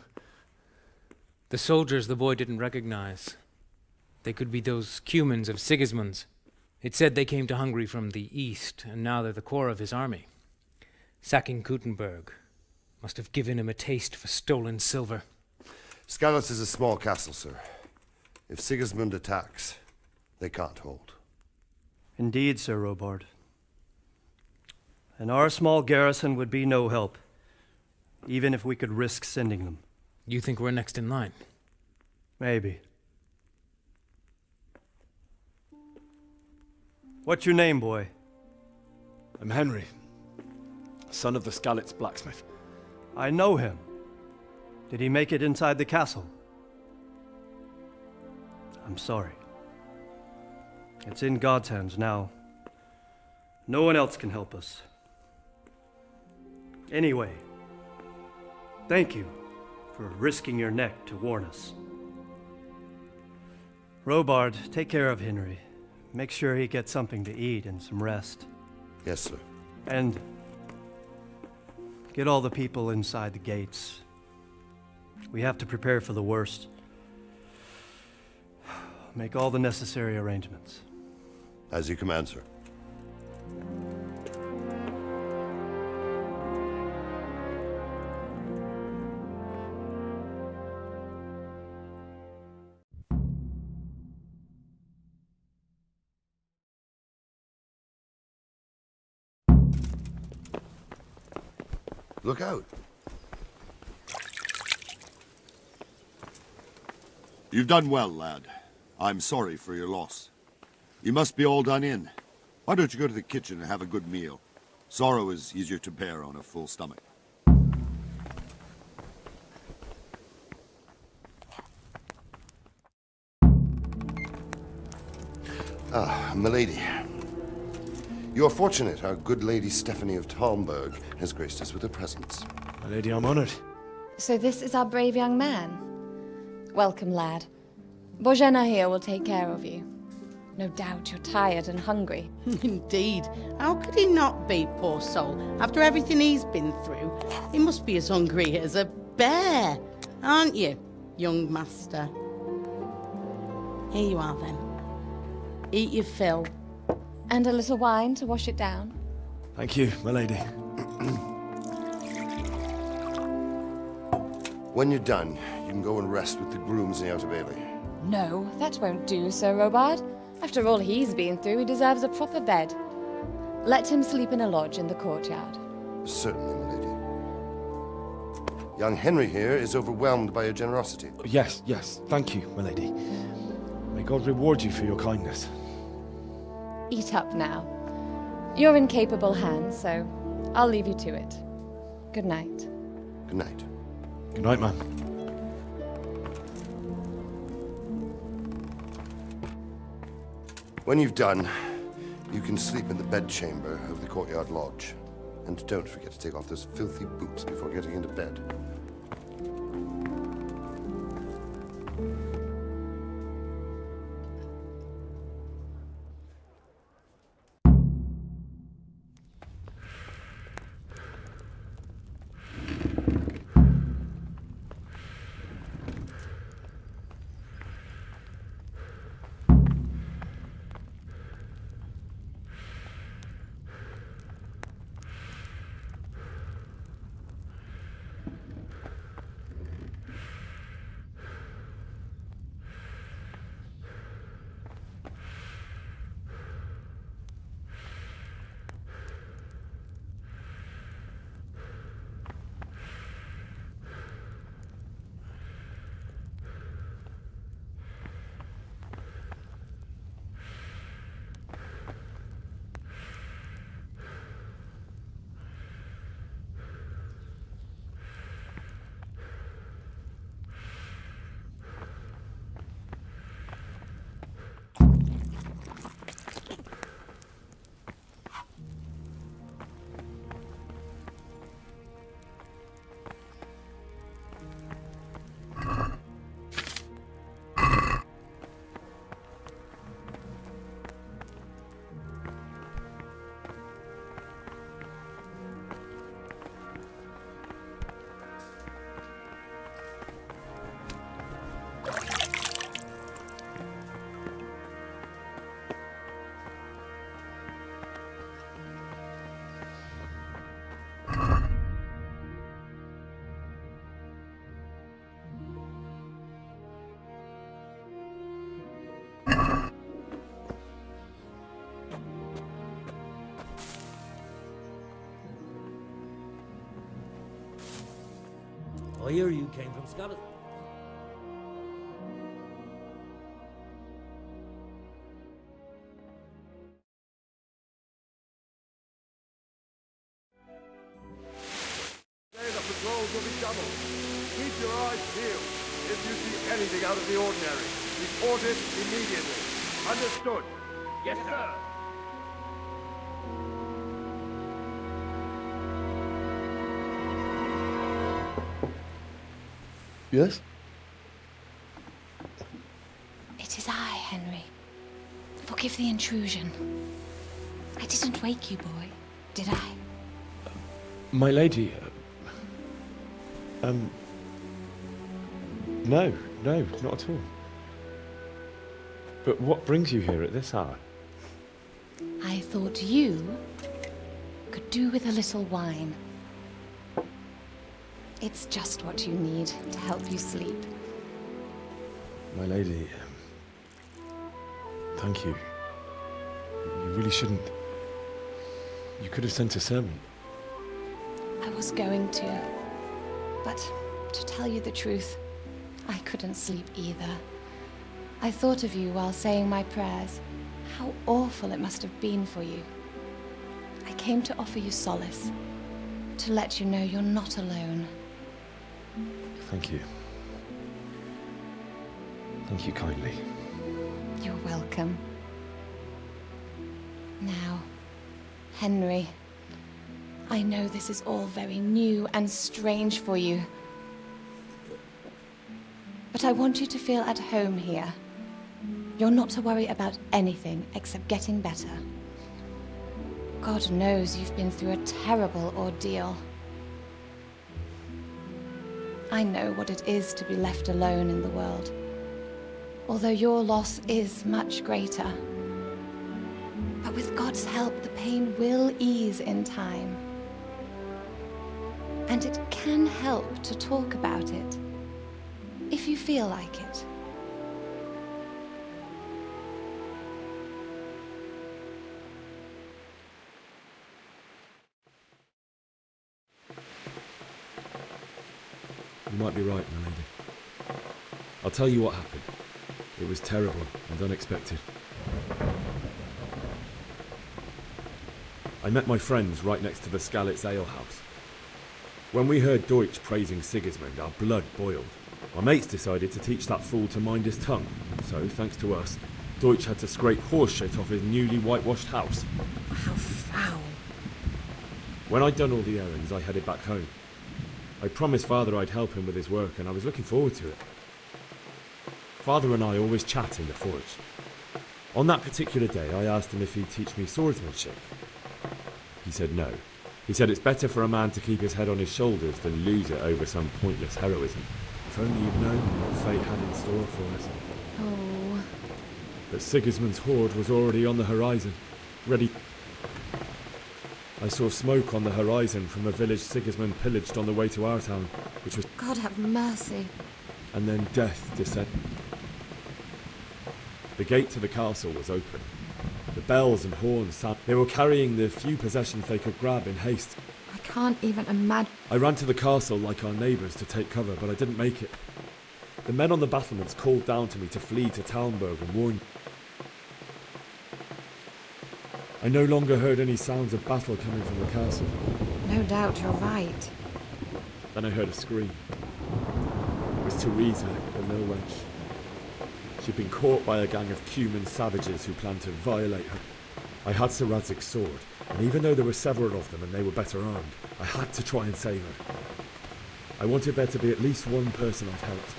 The soldiers the boy didn't recognize. They could be those Cumans of Sigismund's. It said they came to Hungary from the east, and now they're the core of his army. Sacking Kuttenberg must have given him a taste for stolen silver. Skalitz is a small castle, sir. If Sigismund attacks, they can't hold. Indeed, Sir Robard. And our small garrison would be no help, even if we could risk sending them. You think we're next in line? Maybe. What's your name, boy? I'm Henry, son of the Skalitz blacksmith. I know him. Did he make it inside the castle? I'm sorry. It's in God's hands now. No one else can help us. Anyway, thank you for risking your neck to warn us. Robard, take care of Henry. Make sure he gets something to eat and some rest. Yes, sir. And get all the people inside the gates. We have to prepare for the worst. Make all the necessary arrangements. As you command, sir. Look out. You've done well, lad. I'm sorry for your loss. You must be all done in. Why don't you go to the kitchen and have a good meal? Sorrow is easier to bear on a full stomach. Ah, milady. You are fortunate our good lady Stephanie of Talmberg has graced us with her presence. My lady, I'm honored. So this is our brave young man. Welcome, lad. Bozhena here will take care of you. No doubt you're tired and hungry. Indeed. How could he not be, poor soul? After everything he's been through, he must be as hungry as a bear. aren't you, young master? Here you are then. Eat your fill. And a little wine to wash it down. Thank you, my lady. When you're done, you can go and rest with the grooms in the Outer Bailey. No, that won't do, Sir Robard. After all he's been through, he deserves a proper bed. Let him sleep in a lodge in the courtyard. Certainly, my lady. Young Henry here is overwhelmed by your generosity. Yes, yes, thank you, my lady. May God reward you for your kindness. Eat up now. You're in capable hands, so I'll leave you to it. Good night. Good night. Good night, ma'am. When you've done, you can sleep in the bedchamber of the courtyard lodge. And don't forget to take off those filthy boots before getting into bed. I hear you came from Scotland. Today the patrols will be doubled. Keep your eyes peeled. If you see anything out of the ordinary, report it immediately. Understood? Yes, sir. Yes? It is I, Henry. Forgive the intrusion. I didn't wake you, boy, did I? My lady, no, not at all. But what brings you here at this hour? I thought you could do with a little wine. It's just what you need to help you sleep. My lady, thank you. You really shouldn't. You could have sent a sermon. I was going to, but to tell you the truth, I couldn't sleep either. I thought of you while saying my prayers. How awful it must have been for you. I came to offer you solace, to let you know you're not alone. Thank you. Thank you kindly. You're welcome. Now, Henry, I know this is all very new and strange for you. But I want you to feel at home here. You're not to worry about anything except getting better. God knows you've been through a terrible ordeal. I know what it is to be left alone in the world. Although your loss is much greater. But with God's help, the pain will ease in time. And it can help to talk about it, if you feel like it. You might be right, my lady. I'll tell you what happened. It was terrible and unexpected. I met my friends right next to the Skalitz Ale House. When we heard Deutsch praising Sigismund, our blood boiled. My mates decided to teach that fool to mind his tongue, so thanks to us, Deutsch had to scrape horse shit off his newly whitewashed house. How foul. When I'd done all the errands, I headed back home. I promised Father I'd help him with his work, and I was looking forward to it. Father and I always chat in the forge. On that particular day, I asked him if he'd teach me swordsmanship. He said no. He said it's better for a man to keep his head on his shoulders than lose it over some pointless heroism. If only you'd known what fate had in store for us. Oh. But Sigismund's horde was already on the horizon, ready. I saw smoke on the horizon from a village Sigismund pillaged on the way to our town, which was... God have mercy. And then death descended. The gate to the castle was open. The bells and horns sounded. They were carrying the few possessions they could grab in haste. I can't even imagine. I ran to the castle like our neighbours to take cover, but I didn't make it. The men on the battlements called down to me to flee to Talmberg and warn. I no longer heard any sounds of battle coming from the castle. No doubt you're right. Then I heard a scream. It was Teresa, the mill wench. She'd been caught by a gang of Cuman savages who planned to violate her. I had Sir Radzig's sword, and even though there were several of them and they were better armed, I had to try and save her. I wanted there to be at least one person I'd helped.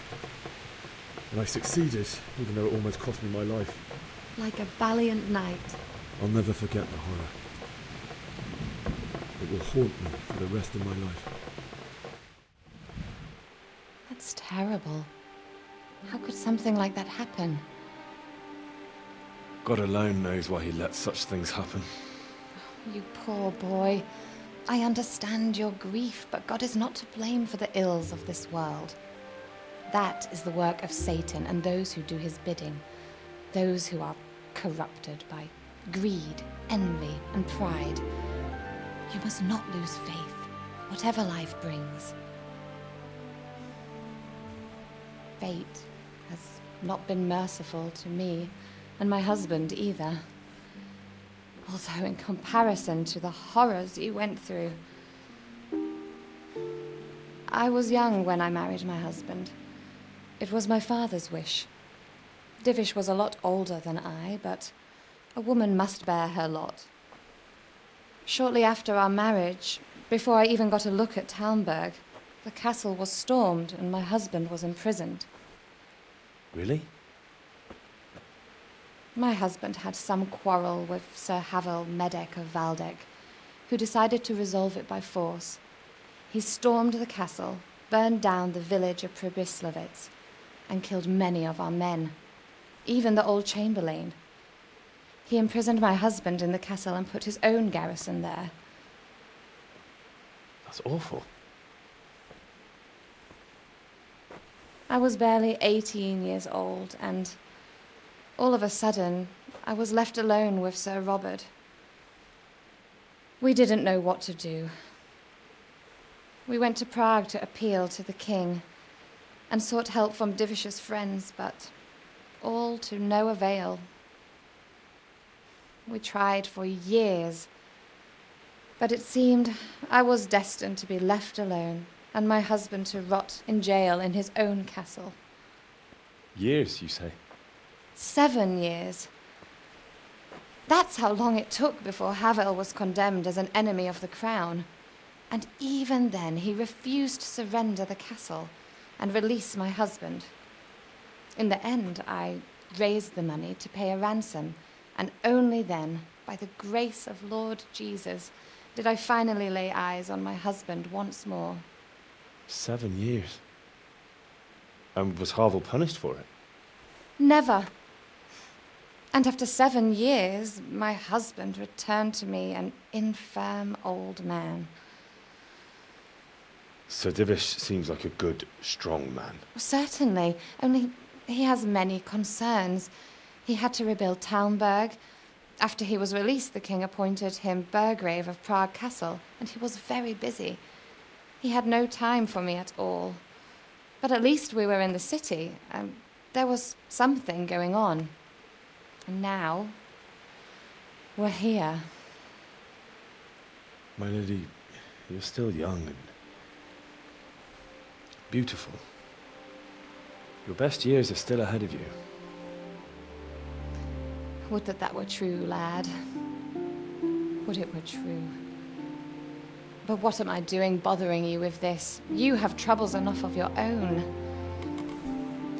And I succeeded, even though it almost cost me my life. Like a valiant knight. I'll never forget the horror. It will haunt me for the rest of my life. That's terrible. How could something like that happen? God alone knows why he lets such things happen. You poor boy. I understand your grief, but God is not to blame for the ills of this world. That is the work of Satan and those who do his bidding. Those who are corrupted by greed, envy, and pride. You must not lose faith, whatever life brings. Fate has not been merciful to me, and my husband either. Although in comparison to the horrors you went through. I was young when I married my husband. It was my father's wish. Divish was a lot older than I, but a woman must bear her lot. Shortly after our marriage, before I even got a look at Talmberg, the castle was stormed and my husband was imprisoned. Really? My husband had some quarrel with Sir Havel Medek of Valdek, who decided to resolve it by force. He stormed the castle, burned down the village of Pribyslavitz, and killed many of our men, even the old chamberlain. He imprisoned my husband in the castle and put his own garrison there. That's awful. I was barely 18 years old, and all of a sudden, I was left alone with Sir Robert. We didn't know what to do. We went to Prague to appeal to the king and sought help from Divish's friends, but all to no avail. We tried for years, but it seemed I was destined to be left alone and my husband to rot in jail in his own castle. Years, you say? 7 years. That's how long it took before Havel was condemned as an enemy of the crown. And even then, he refused to surrender the castle and release my husband. In the end, I raised the money to pay a ransom, and only then, by the grace of Lord Jesus, did I finally lay eyes on my husband once more. 7 years. And was Harville punished for it? Never. And after 7 years, my husband returned to me an infirm old man. Sir Divish seems like a good, strong man. Certainly, only he has many concerns. He had to rebuild Talmberg. After he was released, the king appointed him Burgrave of Prague Castle, and he was very busy. He had no time for me at all. But at least we were in the city. There was something going on. And now, we're here. My lady, you're still young and beautiful. Your best years are still ahead of you. Would that that were true, lad. Would it were true. But what am I doing bothering you with this? You have troubles enough of your own.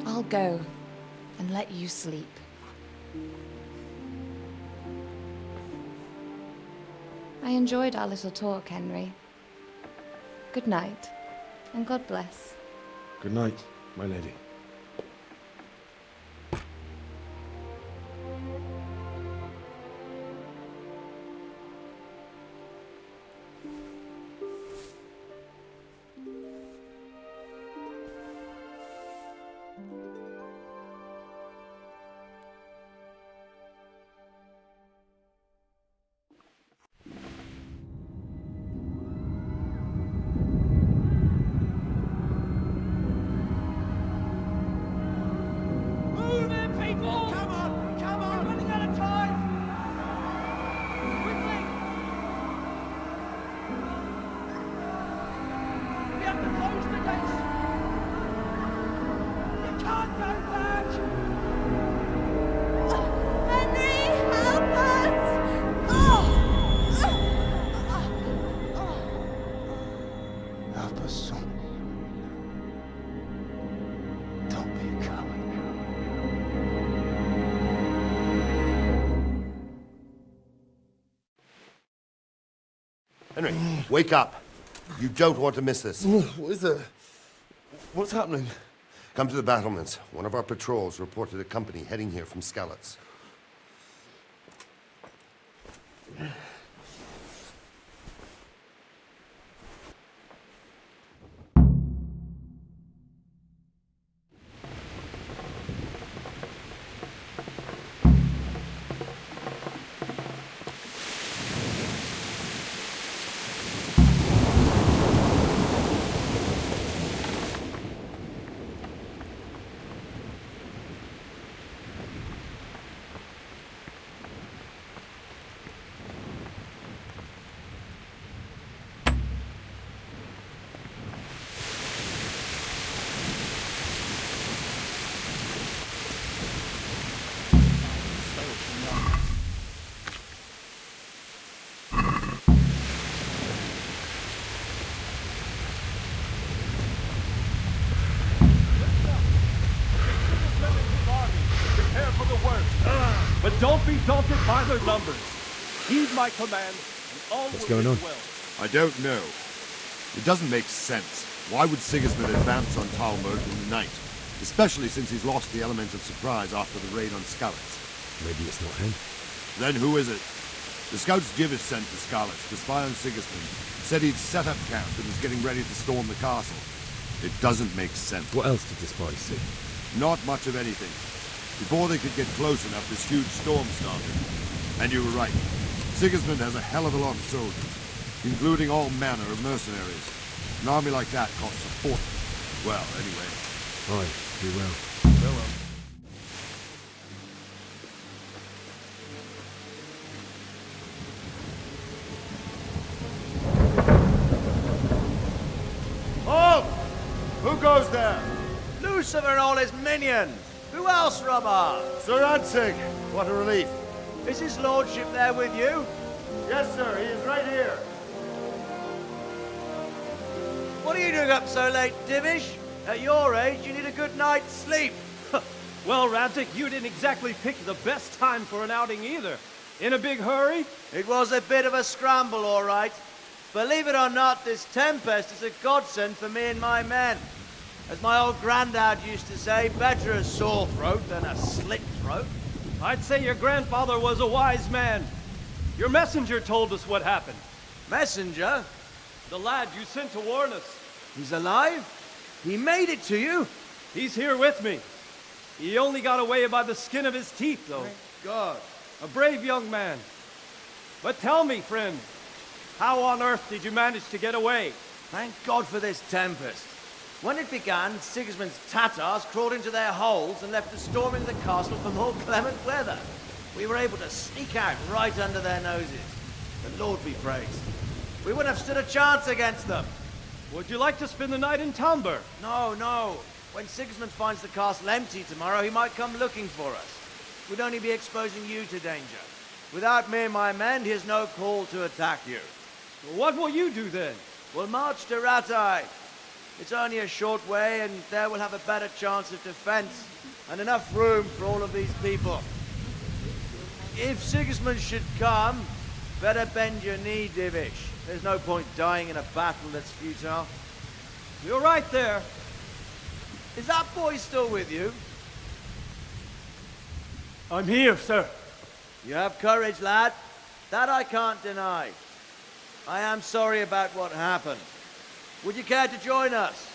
I'll go and let you sleep. I enjoyed our little talk, Henry. Good night, and God bless. Good night, my lady. Henry, wake up. You don't want to miss this. What is it? What's happening? Come to the battlements. One of our patrols reported a company heading here from Skalitz. But don't be daunted by their numbers. Heed my command, and all What's will going on? be well. I don't know. It doesn't make sense. Why would Sigismund advance on Talmberg in the night? Especially since he's lost the element of surprise after the raid on Skalitz. Maybe it's not him. Then who is it? The scouts Jivish sent to Skalitz to spy on Sigismund said he'd set up camp and was getting ready to storm the castle. It doesn't make sense. What else did the spies see? Not much of anything. Before they could get close enough, this huge storm started. And you were right. Sigismund has a hell of a lot of soldiers, including all manner of mercenaries. An army like that costs a fortune. Well, anyway. Aye, do well. Farewell. Halt! Who goes there? Lucifer and all his minions! Who else, Robber? Sir Ansig! What a relief. Is his lordship there with you? Yes, sir. He is right here. What are you doing up so late, Divish? At your age, you need a good night's sleep. Well, Radzik, you didn't exactly pick the best time for an outing either. In a big hurry? It was a bit of a scramble, all right. Believe it or not, this tempest is a godsend for me and my men. As my old granddad used to say, better a sore throat than a slit throat. I'd say your grandfather was a wise man. Your messenger told us what happened. Messenger? The lad you sent to warn us. He's alive? He made it to you? He's here with me. He only got away by the skin of his teeth, though. Thank God. A brave young man. But tell me, friend, how on earth did you manage to get away? Thank God for this tempest. When it began, Sigismund's Tatars crawled into their holes and left us storming the castle for more clement weather. We were able to sneak out right under their noses. The Lord be praised. We wouldn't have stood a chance against them. Would you like to spend the night in Tamber? No, no. When Sigismund finds the castle empty tomorrow, he might come looking for us. We'd only be exposing you to danger. Without me and my men, he has no call to attack you. What will you do then? We'll march to Ratai. It's only a short way, and there we'll have a better chance of defense and enough room for all of these people. If Sigismund should come, better bend your knee, Divish. There's no point dying in a battle that's futile. You're right there. Is that boy still with you? I'm here, sir. You have courage, lad. That I can't deny. I am sorry about what happened. Would you care to join us?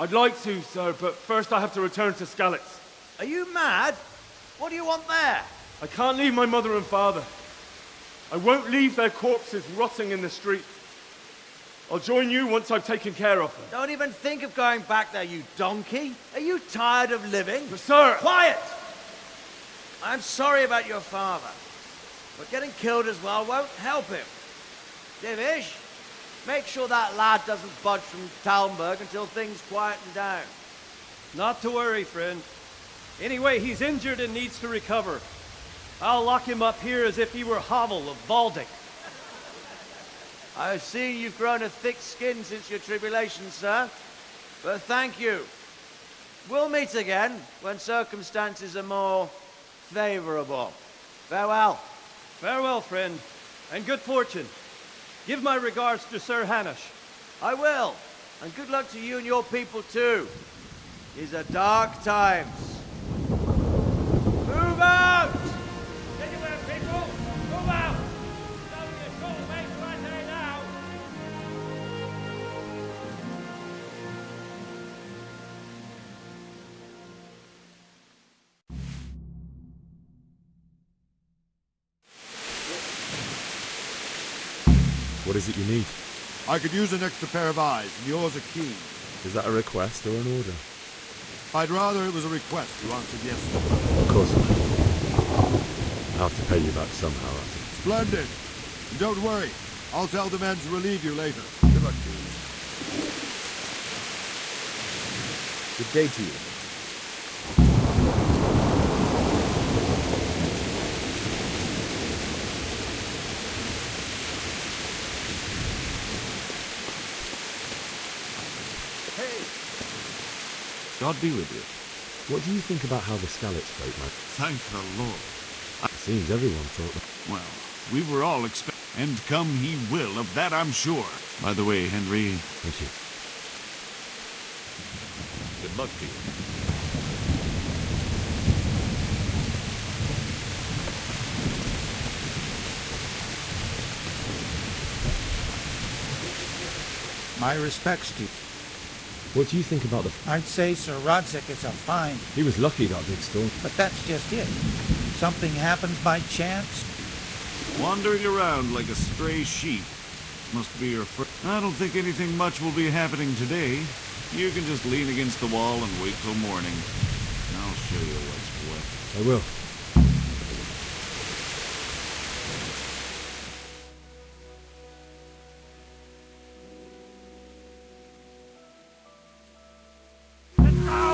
I'd like to, sir, but first I have to return to Skalitz. Are you mad? What do you want there? I can't leave my mother and father. I won't leave their corpses rotting in the street. I'll join you once I've taken care of them. Don't even think of going back there, you donkey. Are you tired of living? But sir! Quiet! I'm sorry about your father, but getting killed as well won't help him. Divish, make sure that lad doesn't budge from Talmberg until things quieten down. Not to worry, friend. Anyway, he's injured and needs to recover. I'll lock him up here as if he were Havel of Baldic. I've seen you've grown a thick skin since your tribulation, sir. But thank you. We'll meet again when circumstances are more favorable. Farewell. Farewell, friend, and good fortune. Give my regards to Sir Hanush. I will. And good luck to you and your people, too. These are dark times. Move out! Anywhere, people! Move out! It's only a short way to Ratai now. What is it you need? I could use an extra pair of eyes, and yours are keen. Is that a request or an order? I'd rather it was a request. You answered yes. Of course not. I'll have to pay you back somehow, I think. Splendid. And don't worry. I'll tell the men to relieve you later. Good luck to you. Good day to you. God be with you. What do you think about how the Skalitz folk might... Thank the Lord. It seems everyone thought that... Well, we were all and come he will, of that I'm sure. By the way, Henry... Thank you. Good luck to you. My respects to you. What do you think about the... I'd say Sir Rodzik is a find. He was lucky, that big storm. But that's just it. Something happens by chance. Wandering around like a stray sheep. Must be your friend. I don't think anything much will be happening today. You can just lean against the wall and wait till morning. I'll show you what's what. I will.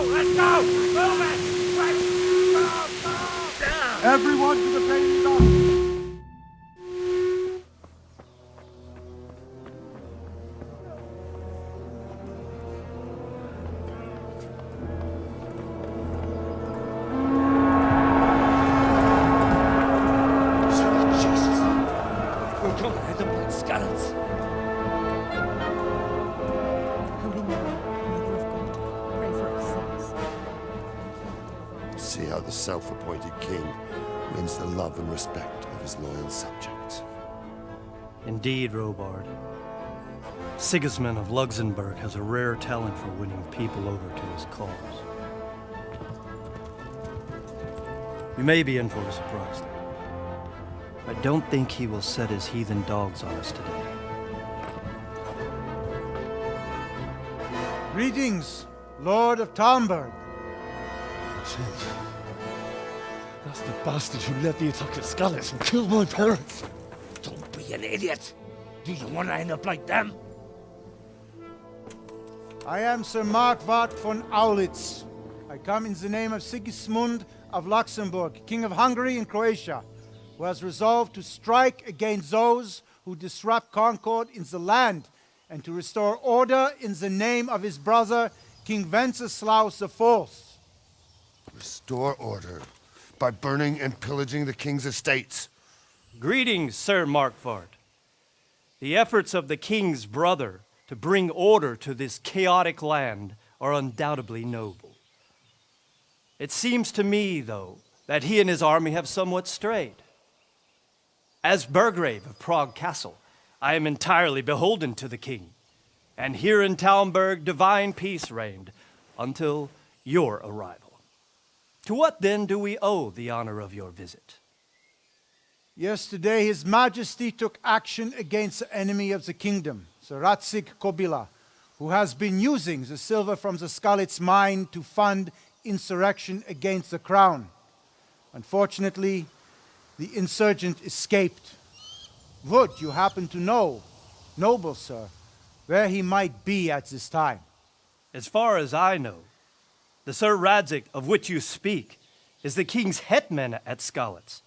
Let's go! Move it! Right! Move! Down! Everyone to the baby doctor! Sweet Jesus! We're going to the Blood Skulls. Holy Mary, Mother of God, the self-appointed king wins the love and respect of his loyal subjects. Indeed, Robard. Sigismund of Luxembourg has a rare talent for winning people over to his cause. You may be in for a surprise, though. I don't think he will set his heathen dogs on us today. Greetings, Lord of Talmberg. That's the bastard who led the attack at Skalitz and killed my parents. Don't be an idiot. Do you want to end up like them? I am Sir Markwart von Aulitz. I come in the name of Sigismund of Luxembourg, King of Hungary and Croatia, who has resolved to strike against those who disrupt concord in the land and to restore order in the name of his brother, King Wenceslaus IV. Restore order by burning and pillaging the king's estates. Greetings, Sir Markwart. The efforts of the king's brother to bring order to this chaotic land are undoubtedly noble. It seems to me, though, that he and his army have somewhat strayed. As Burgrave of Prague Castle, I am entirely beholden to the king, and here in Talmberg divine peace reigned until your arrival. To what then do we owe the honor of your visit? Yesterday, His Majesty took action against the enemy of the kingdom, Sir Radzik Kobila, who has been using the silver from the Skalitz mine to fund insurrection against the crown. Unfortunately, the insurgent escaped. Would you happen to know, noble sir, where he might be at this time? As far as I know, the Sir Radzik of which you speak is the king's hetman at Skalitz.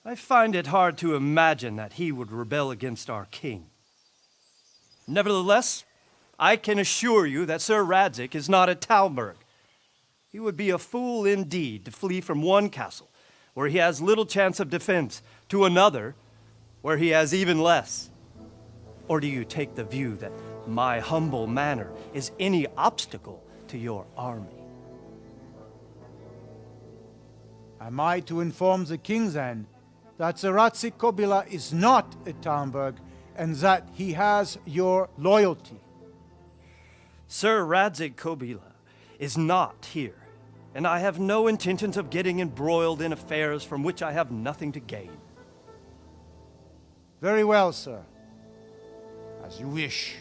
I find it hard to imagine that he would rebel against our king. Nevertheless, I can assure you that Sir Radzik is not at Talmberg. He would be a fool indeed to flee from one castle, where he has little chance of defense, to another, where he has even less. Or do you take the view that my humble manner is any obstacle to your army? Am I to inform the king then that Sir Radzik Kobila is not at Talmberg and that he has your loyalty? Sir Radzik Kobila is not here, and I have no intentions of getting embroiled in affairs from which I have nothing to gain. Very well, sir. As you wish.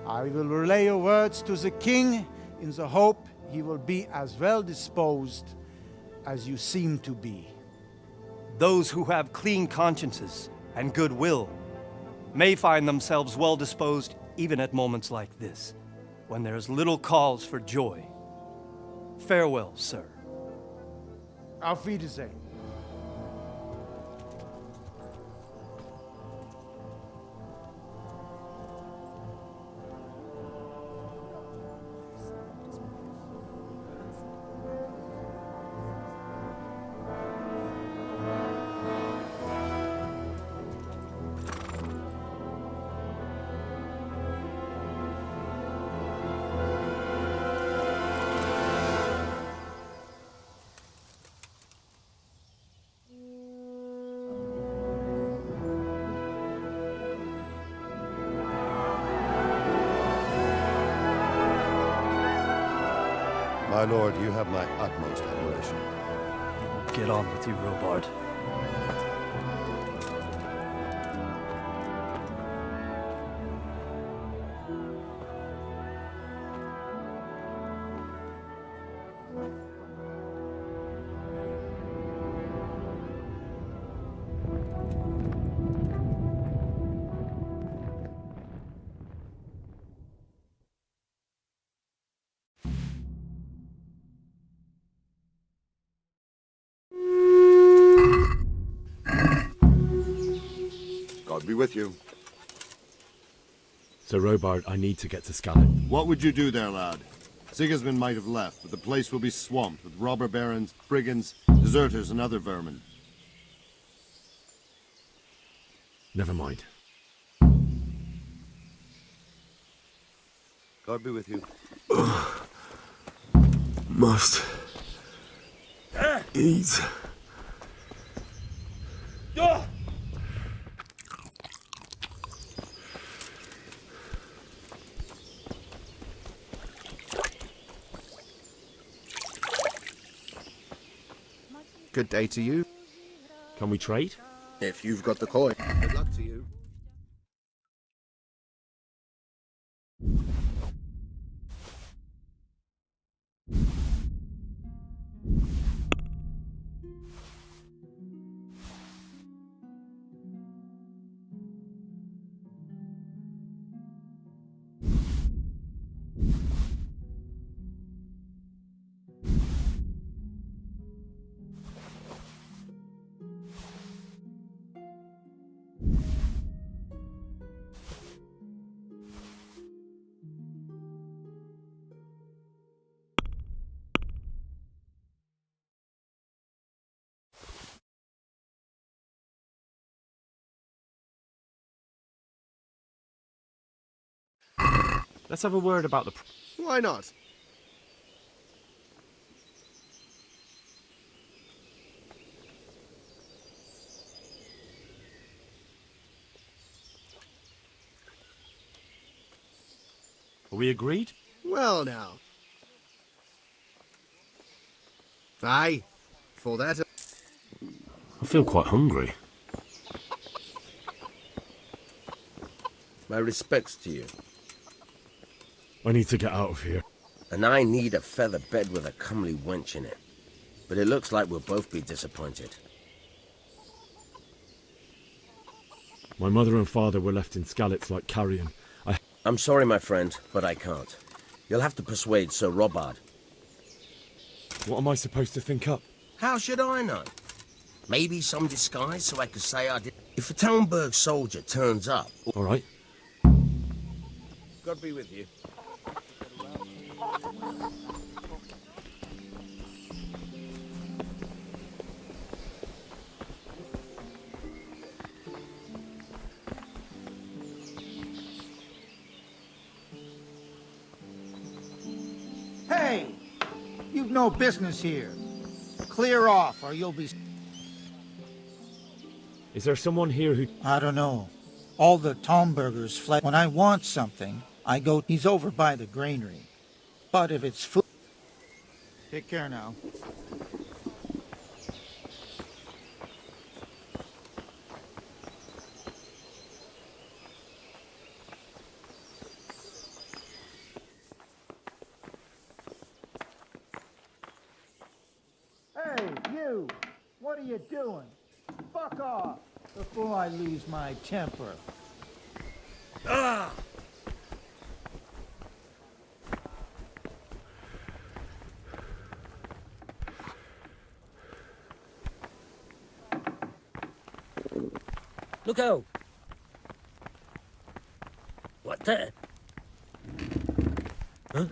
I will relay your words to the king in the hope he will be as well disposed as you seem to be. Those who have clean consciences and goodwill may find themselves well disposed even at moments like this, when there is little cause for joy. Farewell, sir. Auf Wiedersehen. My lord, you have my utmost admiration. Get on with you, Robard. God be with you. Sir Robard, I need to get to Skalitz. What would you do there, lad? Sigismund might have left, but the place will be swamped with robber barons, brigands, deserters, and other vermin. Never mind. God be with you. Must Ease. Good day to you. Can we trade? If you've got the coin. Good luck to you. Let's have a word about the... Why not? Are we agreed? Well now. Aye, for that. I feel quite hungry. My respects to you. I need to get out of here. And I need a feather bed with a comely wench in it. But it looks like we'll both be disappointed. My mother and father were left in Skalitz like carrion. I'm sorry, my friend, but I can't. You'll have to persuade Sir Robard. What am I supposed to think up? How should I know? Maybe some disguise so I could say I did. If a Talmberg soldier turns up... All right. God be with you. Hey! You've no business here. Clear off, or you'll be... Is there someone here who... I don't know. All the Talmbergers fled. When I want something, I go... He's over by the granary. But if it's food... Take care now. Hey, you! What are you doing? Fuck off before I lose my temper. Ah! Look out! What the? Huh?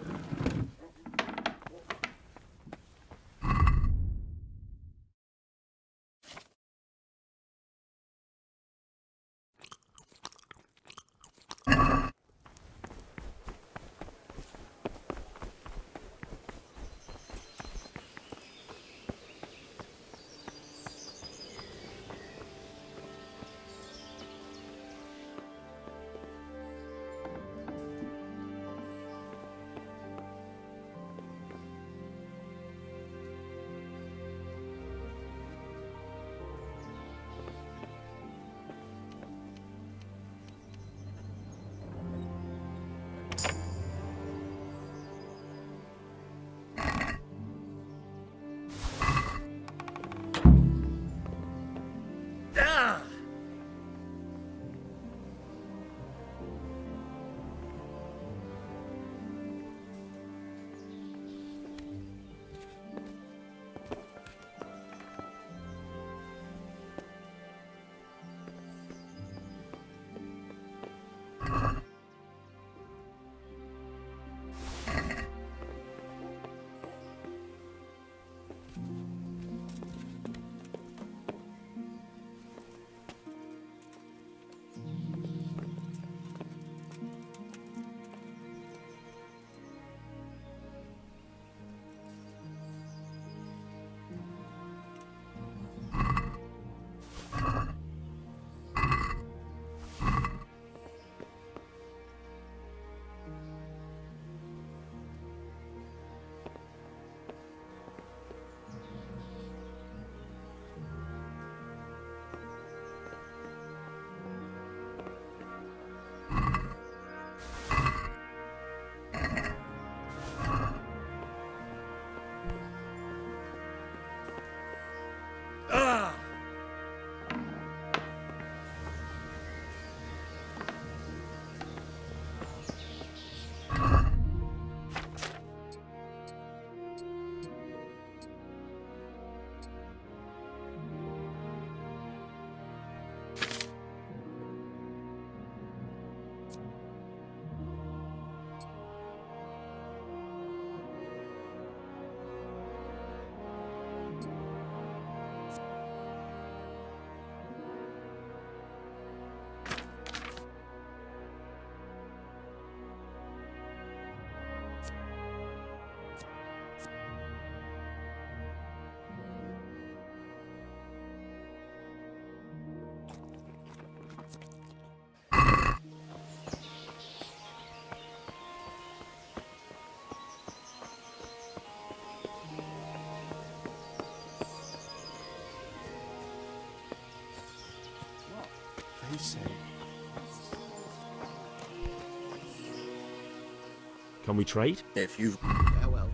he say? Can we trade? If you've... Farewell.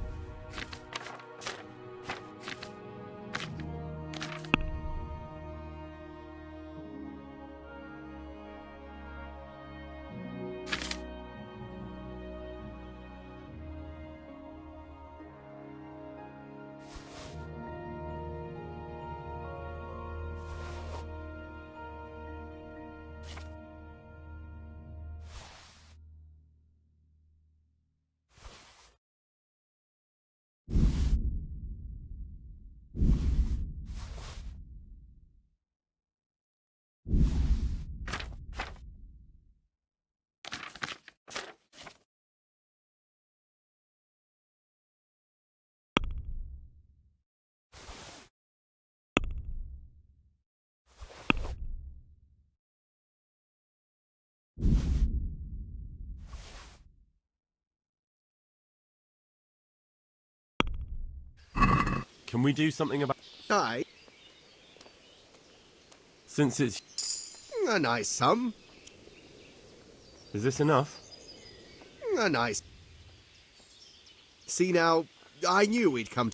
Can we do something about... Aye. Since it's... A nice sum. Is this enough? A nice... See now, I knew we'd come...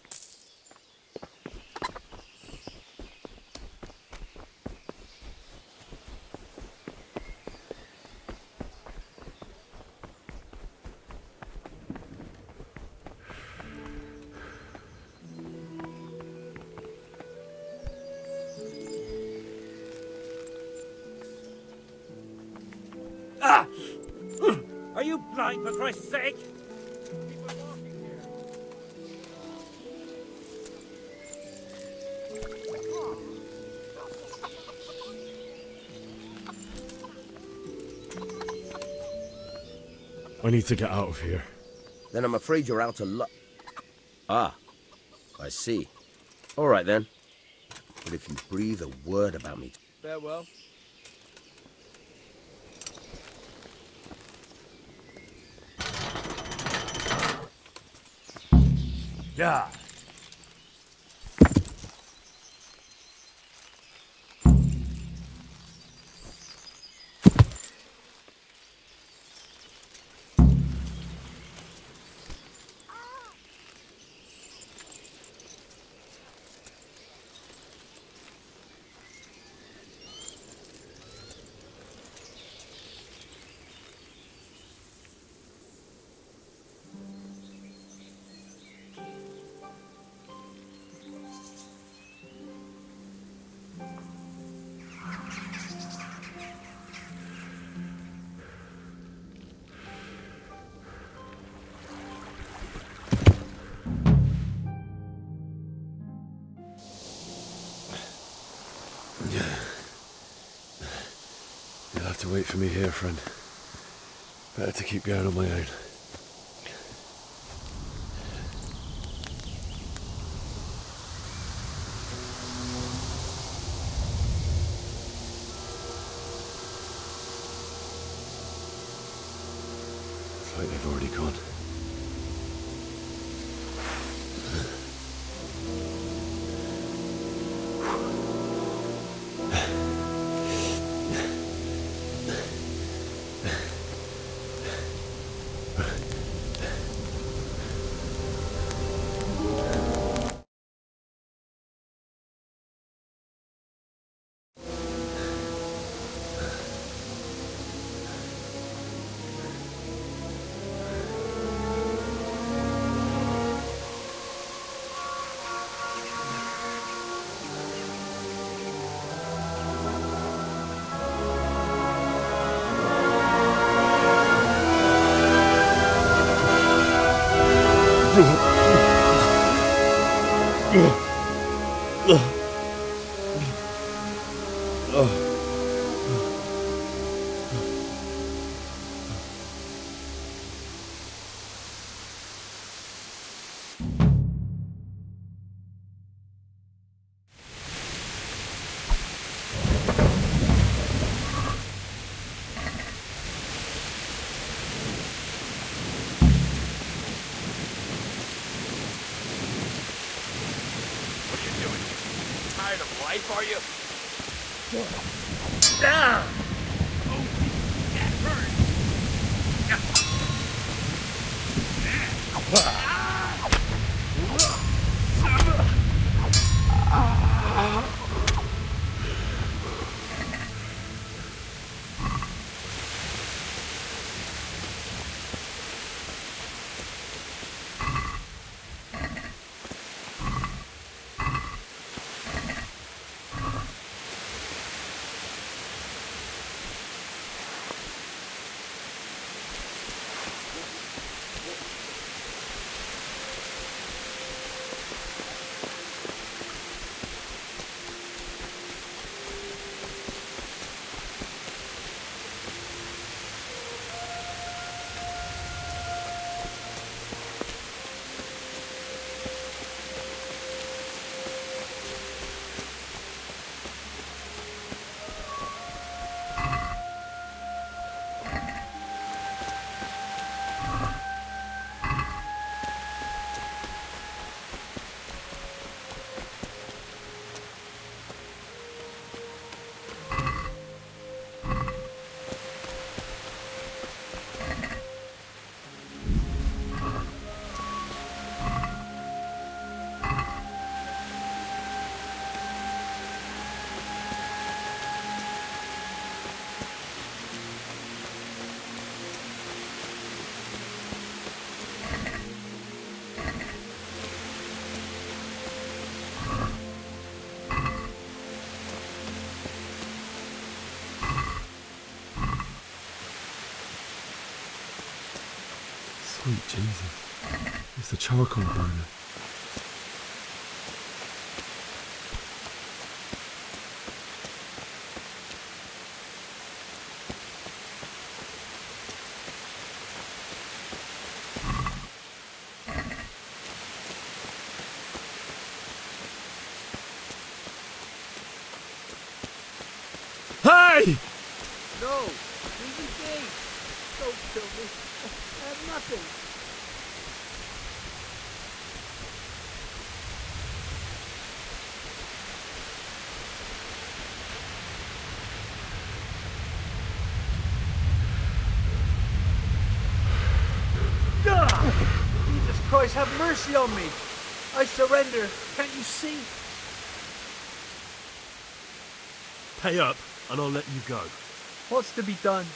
Are you blind, for Christ's sake? I need to get out of here. Then I'm afraid you're out of luck. Ah, I see. All right, then. But if you breathe a word about me... Farewell. Yeah. You'll have to wait for me here, friend. Better to keep going on my own. It's like they've already gone. Tired of life, are you? Ah! Sweet Jesus. It's the charcoal burner. Hey! No! Leave me be! Don't kill me. I have nothing. Jesus Christ, have mercy on me! I surrender. Can't you see? Pay up, and I'll let you go. What's to be done?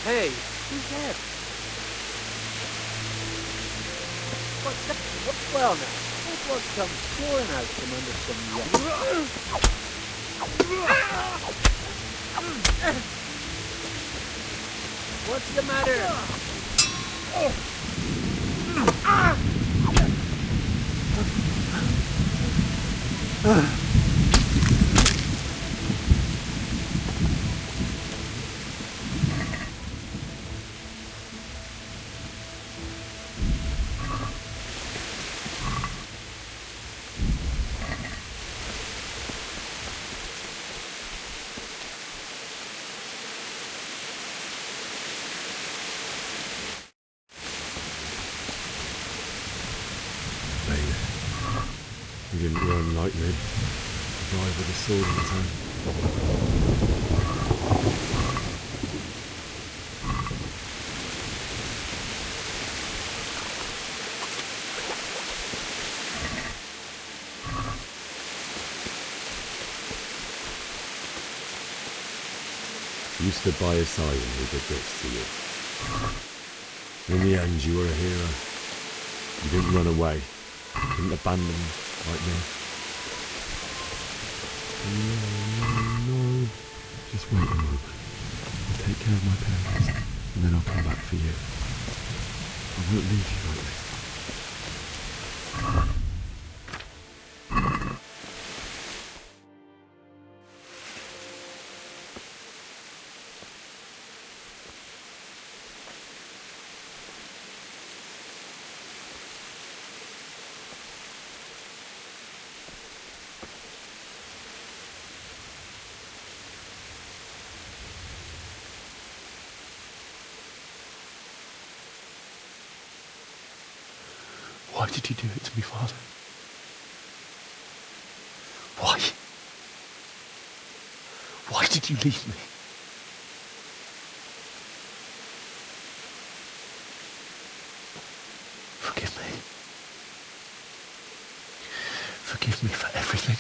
Hey, who's that? What's that? Well now, that blood comes pouring out from under some rock. What's the matter? He didn't run like me. Drive with a sword in his hand. You stood by his side and he did this to you. In the end, you were a hero. You didn't run away. You didn't abandon like me. No. Just wait a moment. I'll take care of my parents, and then I'll come back for you. I won't leave you like this. Why did you do it to me, Father? Why? Why did you leave me? Forgive me. Forgive me for everything.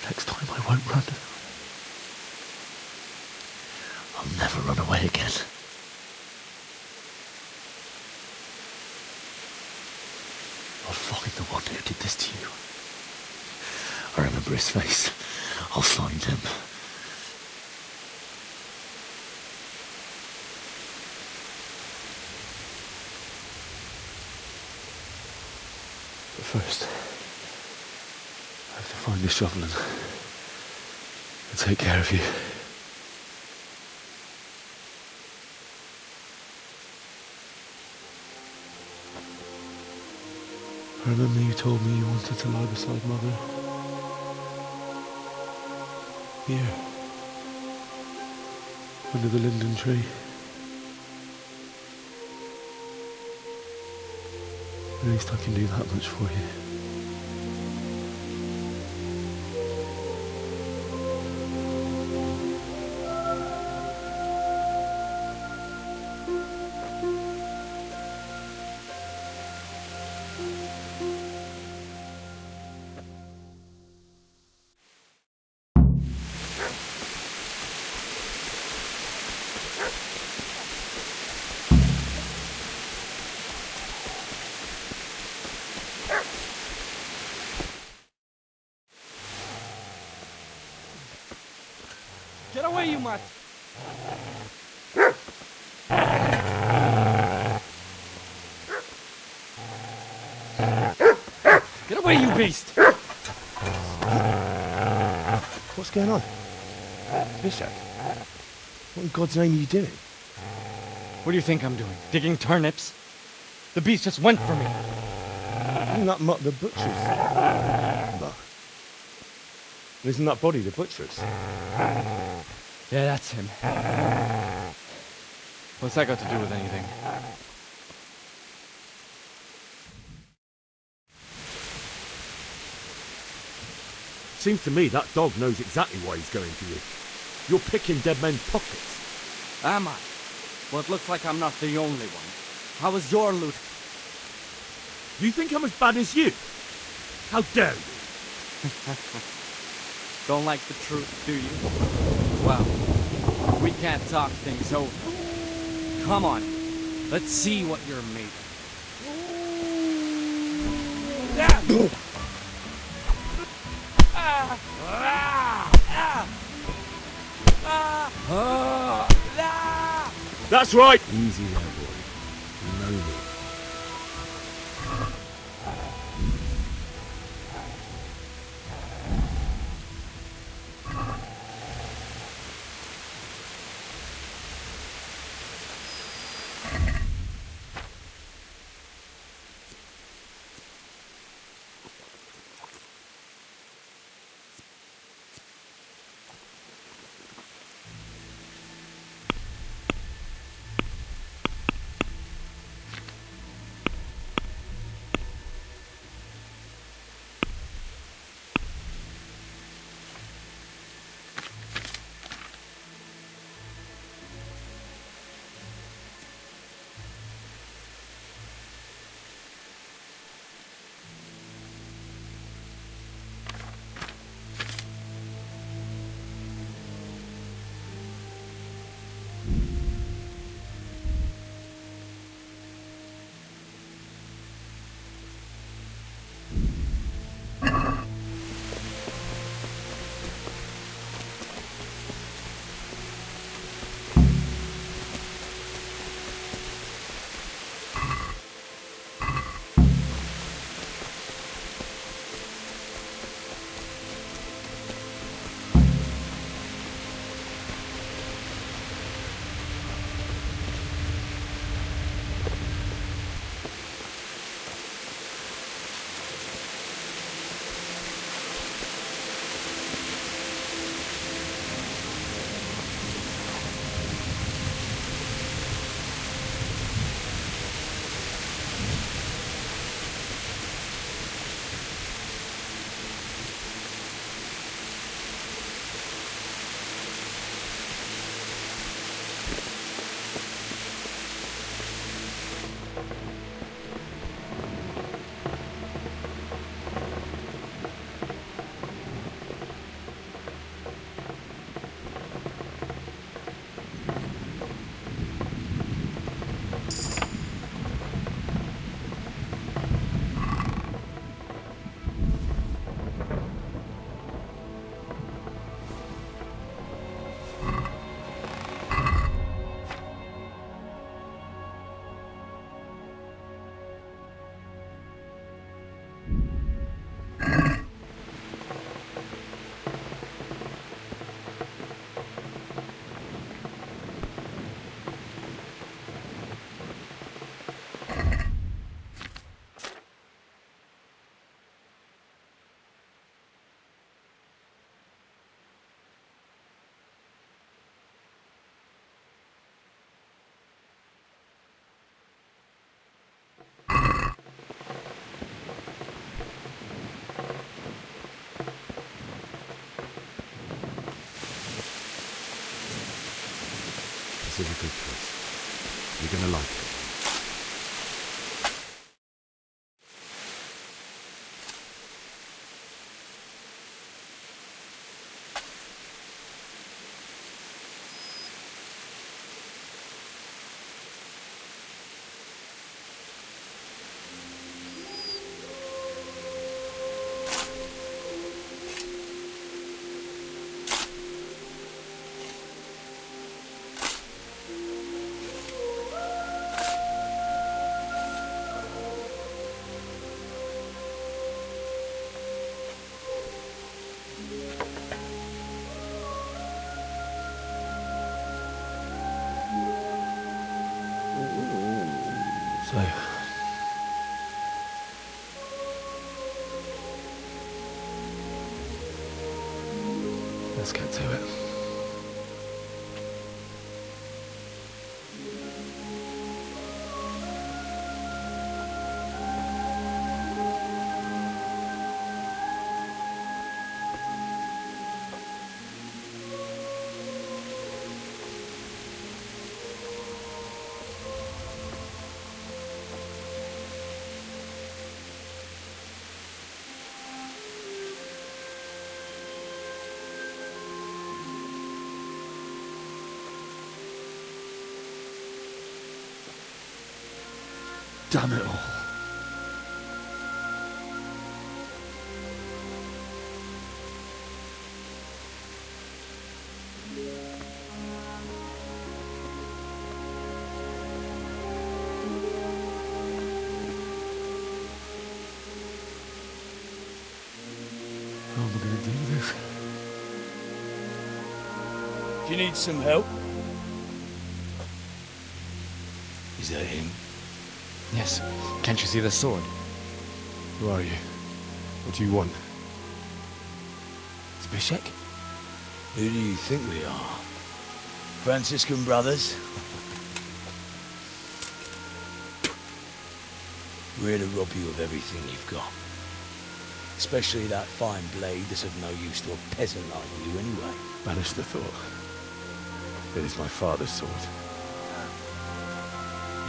Next time I won't run. I'll never run away again. I'll find the one who did this to you. I remember his face. I'll find him. But first, I have to find the shovel and take care of you. I remember you told me you wanted to lie beside Mother. Here. Under the linden tree. At least I can do that much for you. Get away, you mutt! Get away, you beast! What's going on? Bishop? What in God's name are you doing? What do you think I'm doing? Digging turnips? The beast just went for me. Isn't that Mutt the butcher's? No. Isn't that body the butcher's? Yeah, that's him. What's that got to do with anything? Seems to me that dog knows exactly why he's going for you. You're picking dead men's pockets. Am I? Well, it looks like I'm not the only one. How was your loot? You think I'm as bad as you? How dare you? Don't like the truth, do you? Well, we can't talk things over. Come on, let's see what you're made of. That's right! Easy there, boy. You know me. This is a good place. You're gonna like it. So, let's get to it. Damn it all. How am I going to do this? Do you need some help? Is that him? Yes. Can't you see the sword? Who are you? What do you want? Zbyszek? Who do you think we are? Franciscan brothers? We're here to rob you of everything you've got. Especially that fine blade that's of no use to a peasant like you anyway. Banish the thought. It is my father's sword.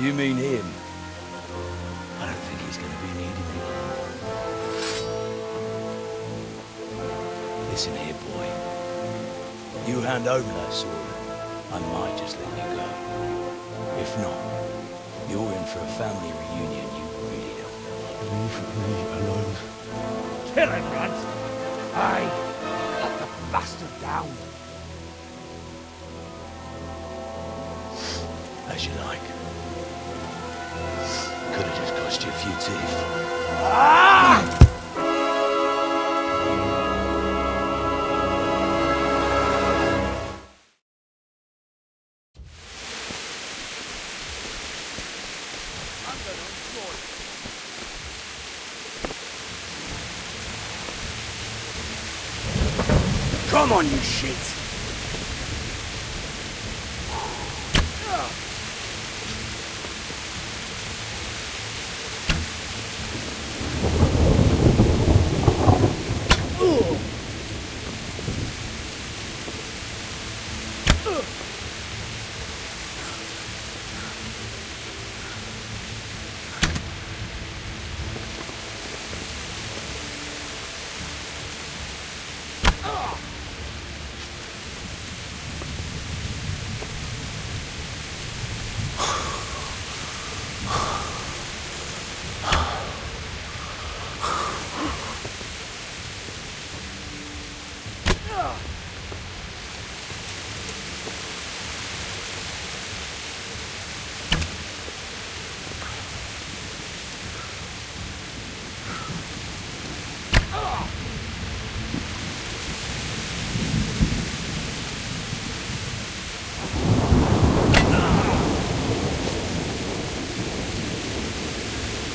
You mean him? I don't think he's going to be needing it. Listen here, boy. You hand over that sword, I might just let you go. If not, you're in for a family reunion you really don't want. Leave me alone. Kill him, Runt! Aye, cut the bastard down. As you like. Could have just cost you a few teeth. Ah! Come on, you shit!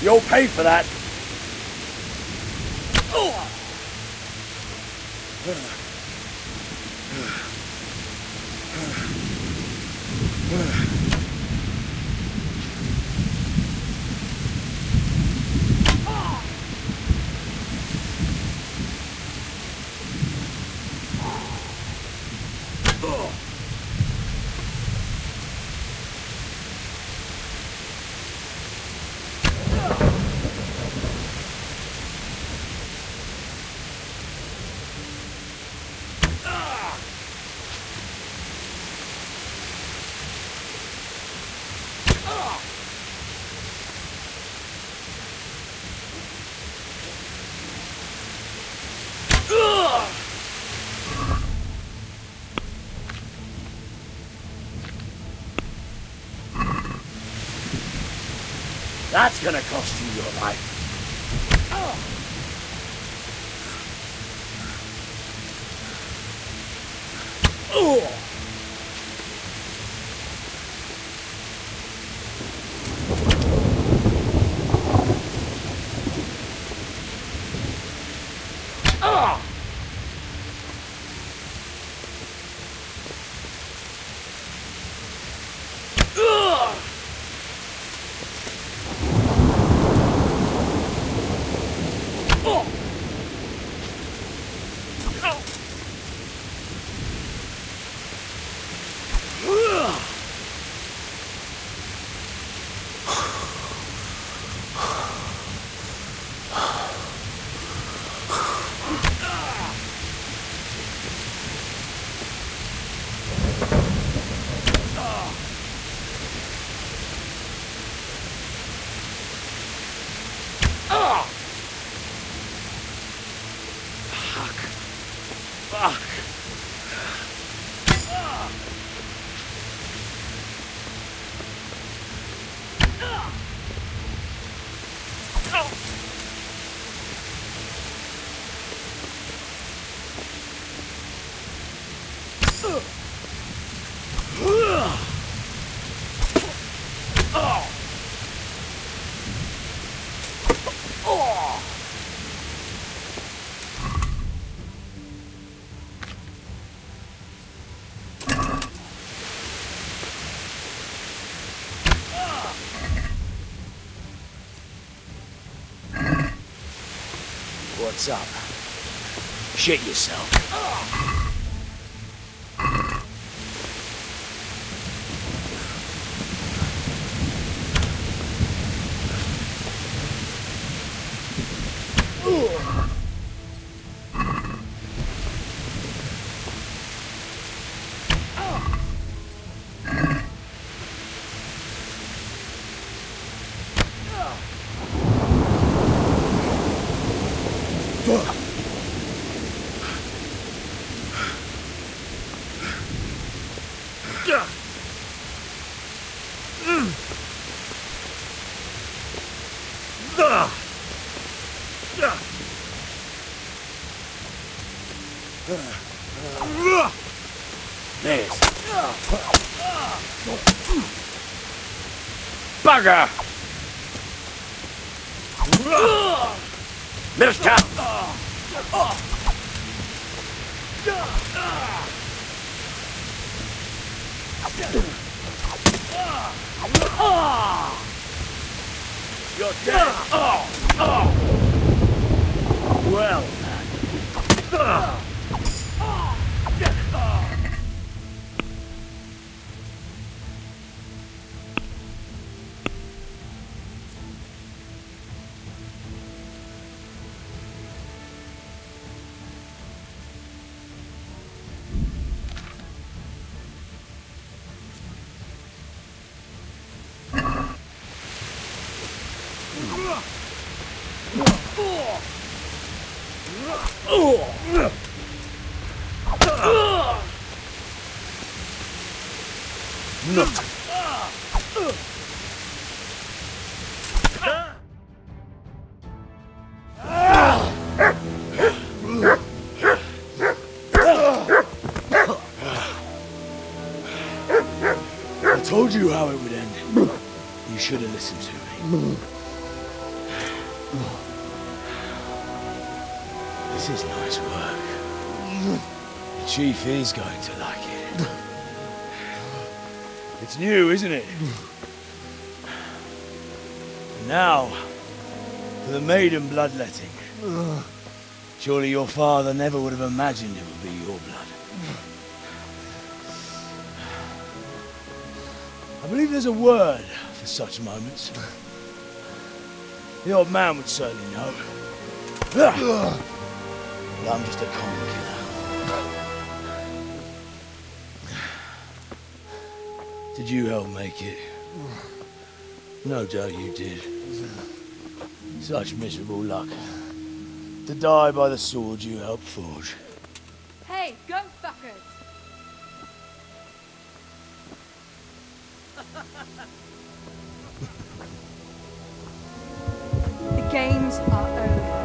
You'll pay for that. That's gonna cost you your life. Fuck. What's up? Shit yourself. Bugger! Mister! You're dead! Well, I told you how it would end. You should have listened to me. This is nice work. The chief is going to like it. It's new, isn't it? And now, for the maiden bloodletting. Surely your father never would have imagined it would be your blood. I believe there's a word for such moments. The old man would certainly know. But I'm just a common killer. Did you help make it? No doubt you did. Such miserable luck. To die by the sword you helped forge. Hey, go fuckers! The games are over.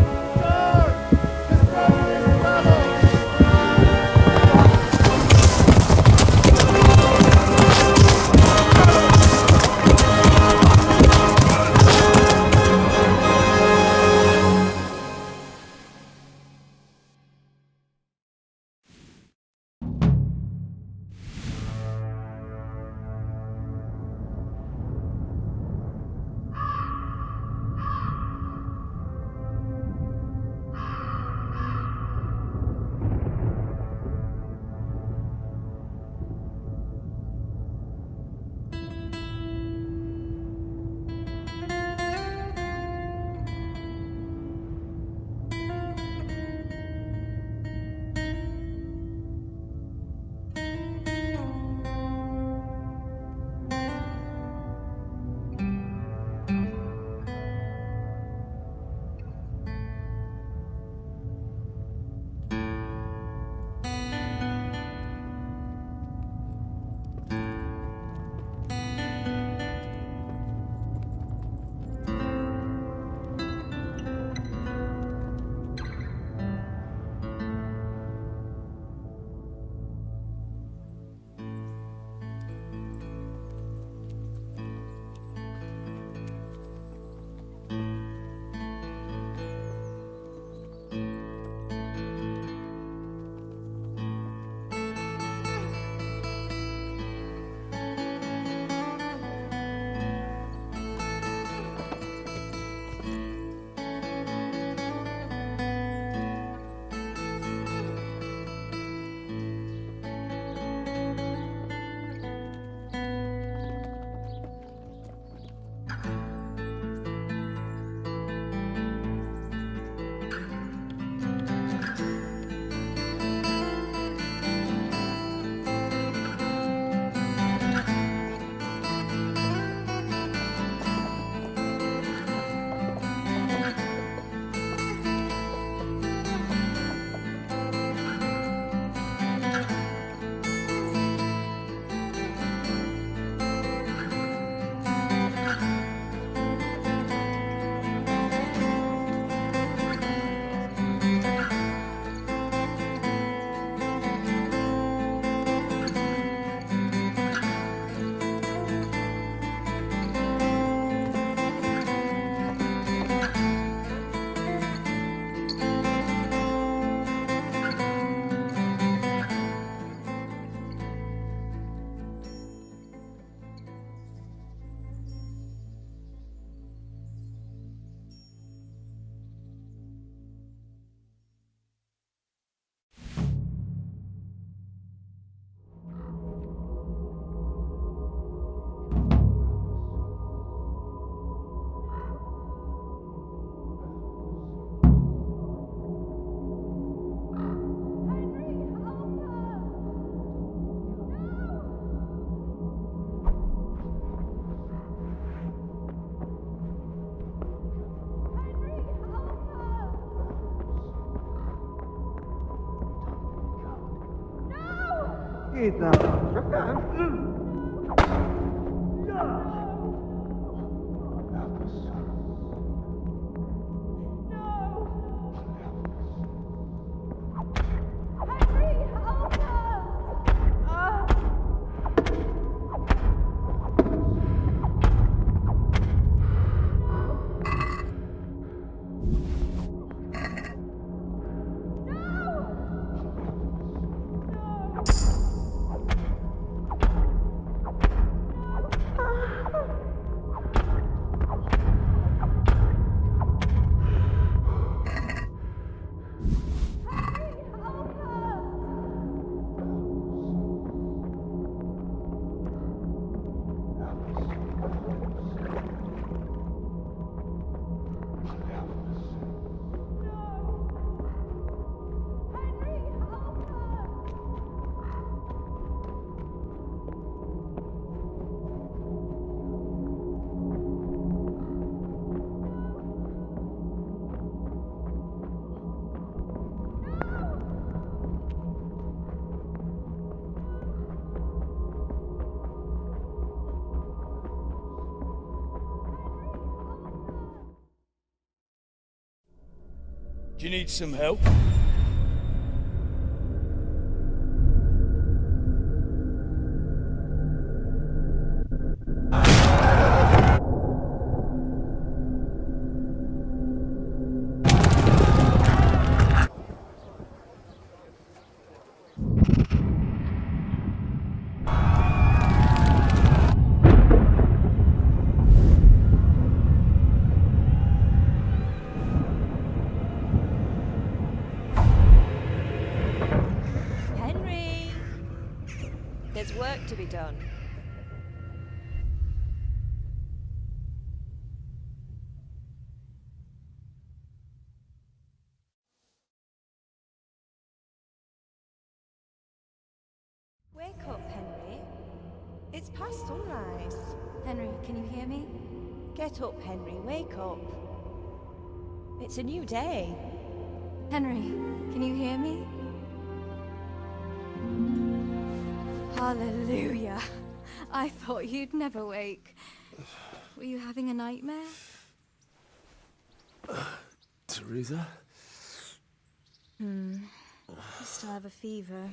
Do you need some help? There's work to be done. Wake up, Henry. It's past sunrise. Henry, can you hear me? Get up, Henry. Wake up. It's a new day. Henry, can you hear me? Hallelujah. I thought you'd never wake. Were you having a nightmare? Teresa? You still have a fever.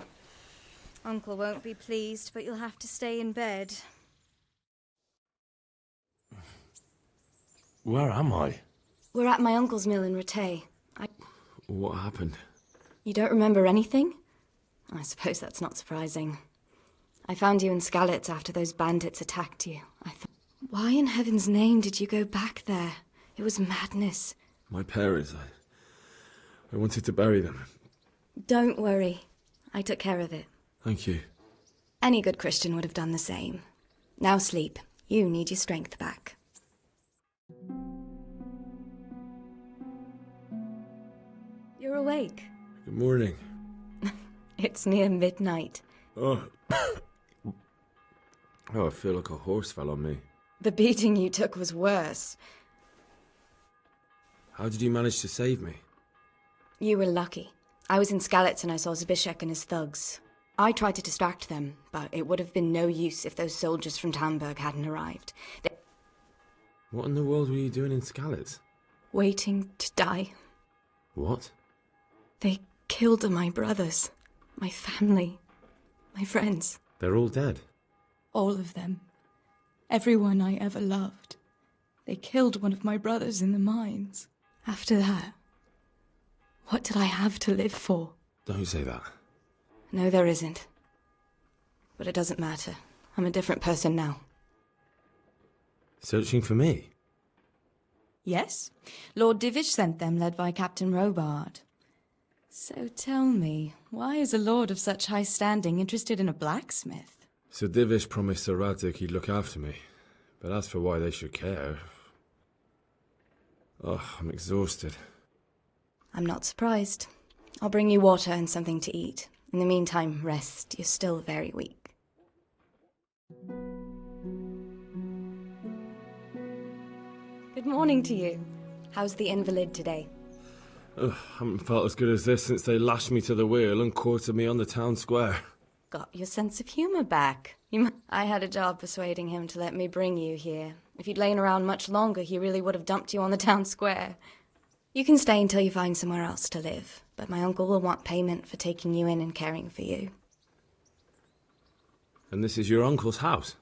Uncle won't be pleased, but you'll have to stay in bed. Where am I? We're at my uncle's mill in Rattay. What happened? You don't remember anything? I suppose that's not surprising. I found you in Skalitz after those bandits attacked you. I thought, why in heaven's name did you go back there? It was madness. My parents, I wanted to bury them. Don't worry. I took care of it. Thank you. Any good Christian would have done the same. Now sleep. You need your strength back. You're awake. Good morning. It's near midnight. Oh, I feel like a horse fell on me. The beating you took was worse. How did you manage to save me? You were lucky. I was in Skalitz and I saw Zbyszek and his thugs. I tried to distract them, but it would have been no use if those soldiers from Tamburg hadn't arrived. What in the world were you doing in Skalitz? Waiting to die. What? They killed my brothers, my family, my friends. They're all dead. All of them. Everyone I ever loved. They killed one of my brothers in the mines. After that, what did I have to live for? Don't say that. No, there isn't. But it doesn't matter. I'm a different person now. Searching for me? Yes. Lord Divish sent them, led by Captain Robard. So tell me, why is a lord of such high standing interested in a blacksmith? Sir Divish promised Sir Radzik he'd look after me. But as for why they should care... Oh, I'm exhausted. I'm not surprised. I'll bring you water and something to eat. In the meantime, rest. You're still very weak. Good morning to you. How's the invalid today? Ugh, haven't felt as good as this since they lashed me to the wheel and quartered me on the town square. got your sense of humor back. I had a job persuading him to let me bring you here. If you'd lain around much longer, he really would have dumped you on the town square. You can stay until you find somewhere else to live, but my uncle will want payment for taking you in and caring for you. And this is your uncle's house?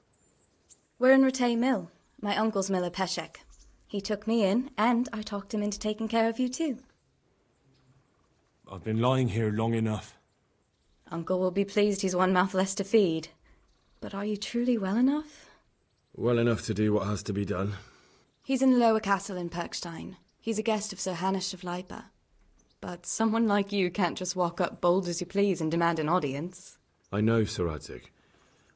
We're in Rattay Mill. My uncle's miller Peshek. He took me in, and I talked him into taking care of you too. I've been lying here long enough. Uncle will be pleased he's one mouth less to feed. But are you truly well enough? Well enough to do what has to be done. He's in the Lower Castle in Perkstein. He's a guest of Sir Hanush of Leipa. But someone like you can't just walk up bold as you please and demand an audience. I know, Sir Adzik,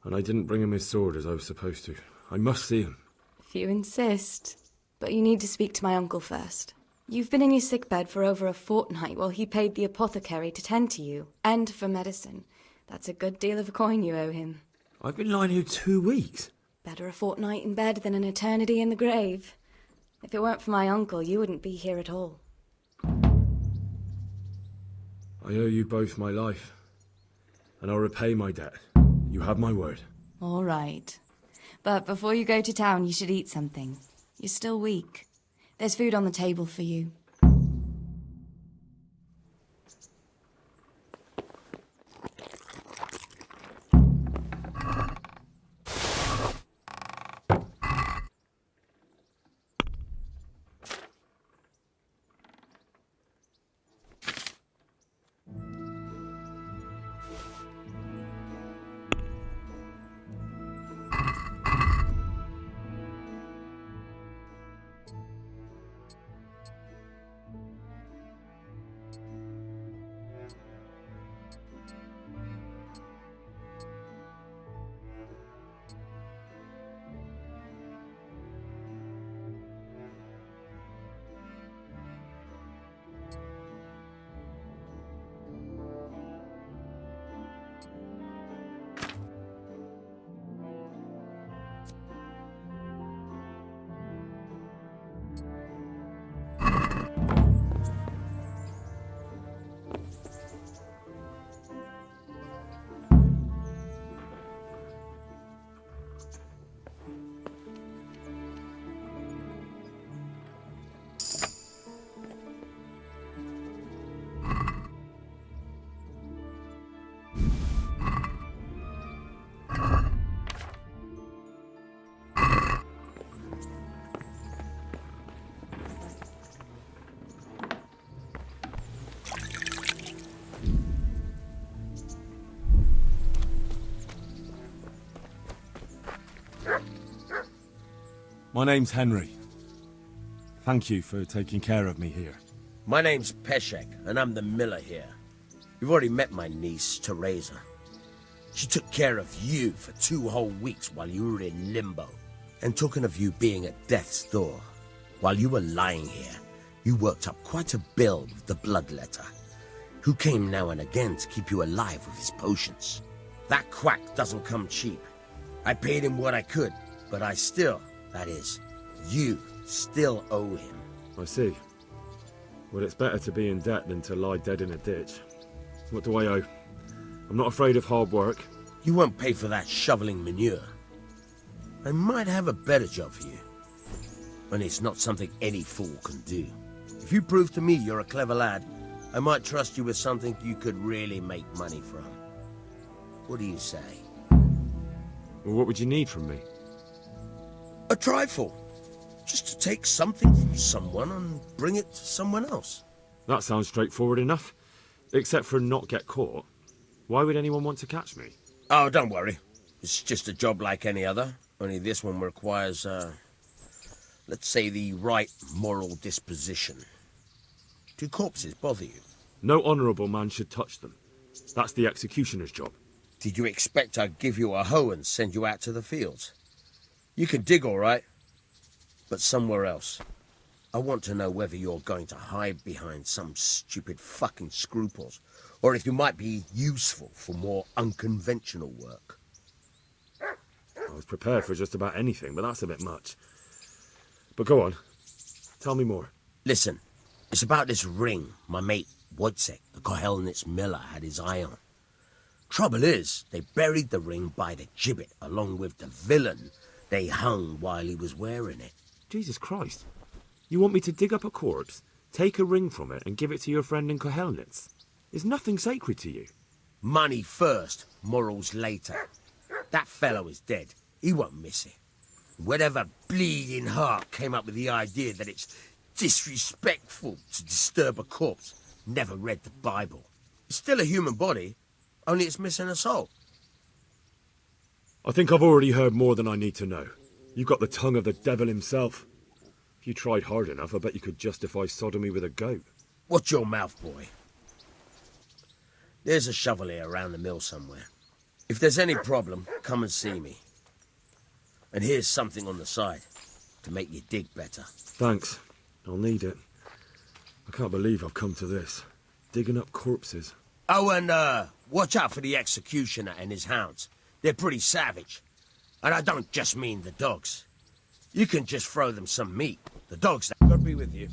and I didn't bring him his sword as I was supposed to. I must see him. If you insist. But you need to speak to my uncle first. You've been in your sickbed for over a fortnight while he paid the apothecary to tend to you, and for medicine. That's a good deal of a coin you owe him. I've been lying here 2 weeks. Better a fortnight in bed than an eternity in the grave. If it weren't for my uncle, you wouldn't be here at all. I owe you both my life, and I'll repay my debt. You have my word. All right. But before you go to town, you should eat something. You're still weak. There's food on the table for you. My name's Henry. Thank you for taking care of me here. My name's Peshek, and I'm the miller here. You've already met my niece, Teresa. She took care of you for 2 whole weeks while you were in limbo. And talking of you being at death's door, while you were lying here, you worked up quite a bill with the bloodletter, who came now and again to keep you alive with his potions. That quack doesn't come cheap. I paid him what I could, but I still, that is, you still owe him. I see. Well, it's better to be in debt than to lie dead in a ditch. What do I owe? I'm not afraid of hard work. You won't pay for that shoveling manure. I might have a better job for you. And it's not something any fool can do. If you prove to me you're a clever lad, I might trust you with something you could really make money from. What do you say? Well, what would you need from me? A trifle. Just to take something from someone and bring it to someone else. That sounds straightforward enough. Except for not get caught. Why would anyone want to catch me? Oh, don't worry. It's just a job like any other. Only this one requires, let's say, the right moral disposition. Do corpses bother you? No honourable man should touch them. That's the executioner's job. Did you expect I'd give you a hoe and send you out to the fields? You can dig all right, but somewhere else. I want to know whether you're going to hide behind some stupid fucking scruples, or if you might be useful for more unconventional work. I was prepared for just about anything, but that's a bit much. But go on. Tell me more. Listen, it's about this ring my mate Wojciech, the Kohelnitz miller, had his eye on. Trouble is, they buried the ring by the gibbet along with the villain they hung while he was wearing it. Jesus Christ. You want me to dig up a corpse, take a ring from it, and give it to your friend in Kohelnitz? Is nothing sacred to you? Money first, morals later. That fellow is dead. He won't miss it. Whatever bleeding heart came up with the idea that it's disrespectful to disturb a corpse never read the Bible. It's still a human body, only it's missing a soul. I think I've already heard more than I need to know. You've got the tongue of the devil himself. If you tried hard enough, I bet you could justify sodomy with a goat. Watch your mouth, boy. There's a shovel here around the mill somewhere. If there's any problem, come and see me. And here's something on the side to make you dig better. Thanks. I'll need it. I can't believe I've come to this. Digging up corpses. Oh, and watch out for the executioner and his hounds. They're pretty savage. And I don't just mean the dogs. You can just throw them some meat. The dogs, God be with you.